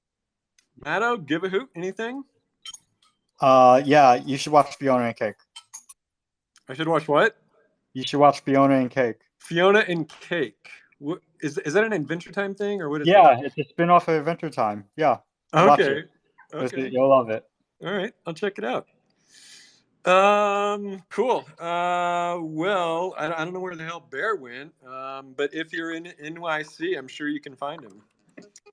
Speaker 1: Matto, give a hoot. Anything?
Speaker 4: Yeah, you should watch Fiona and Cake.
Speaker 1: I should watch what?
Speaker 4: You should watch Fiona and Cake.
Speaker 1: Fiona and Cake. What, is that an Adventure Time thing, or what is
Speaker 4: Yeah,
Speaker 1: that?
Speaker 4: it's a spin-off of Adventure Time. Yeah. Watch
Speaker 1: Okay.
Speaker 4: it.
Speaker 1: Okay.
Speaker 4: You'll love it.
Speaker 1: All right, I'll check it out. Cool. Well, I don't know where the hell Bear went. But if you're in NYC, I'm sure you can find him.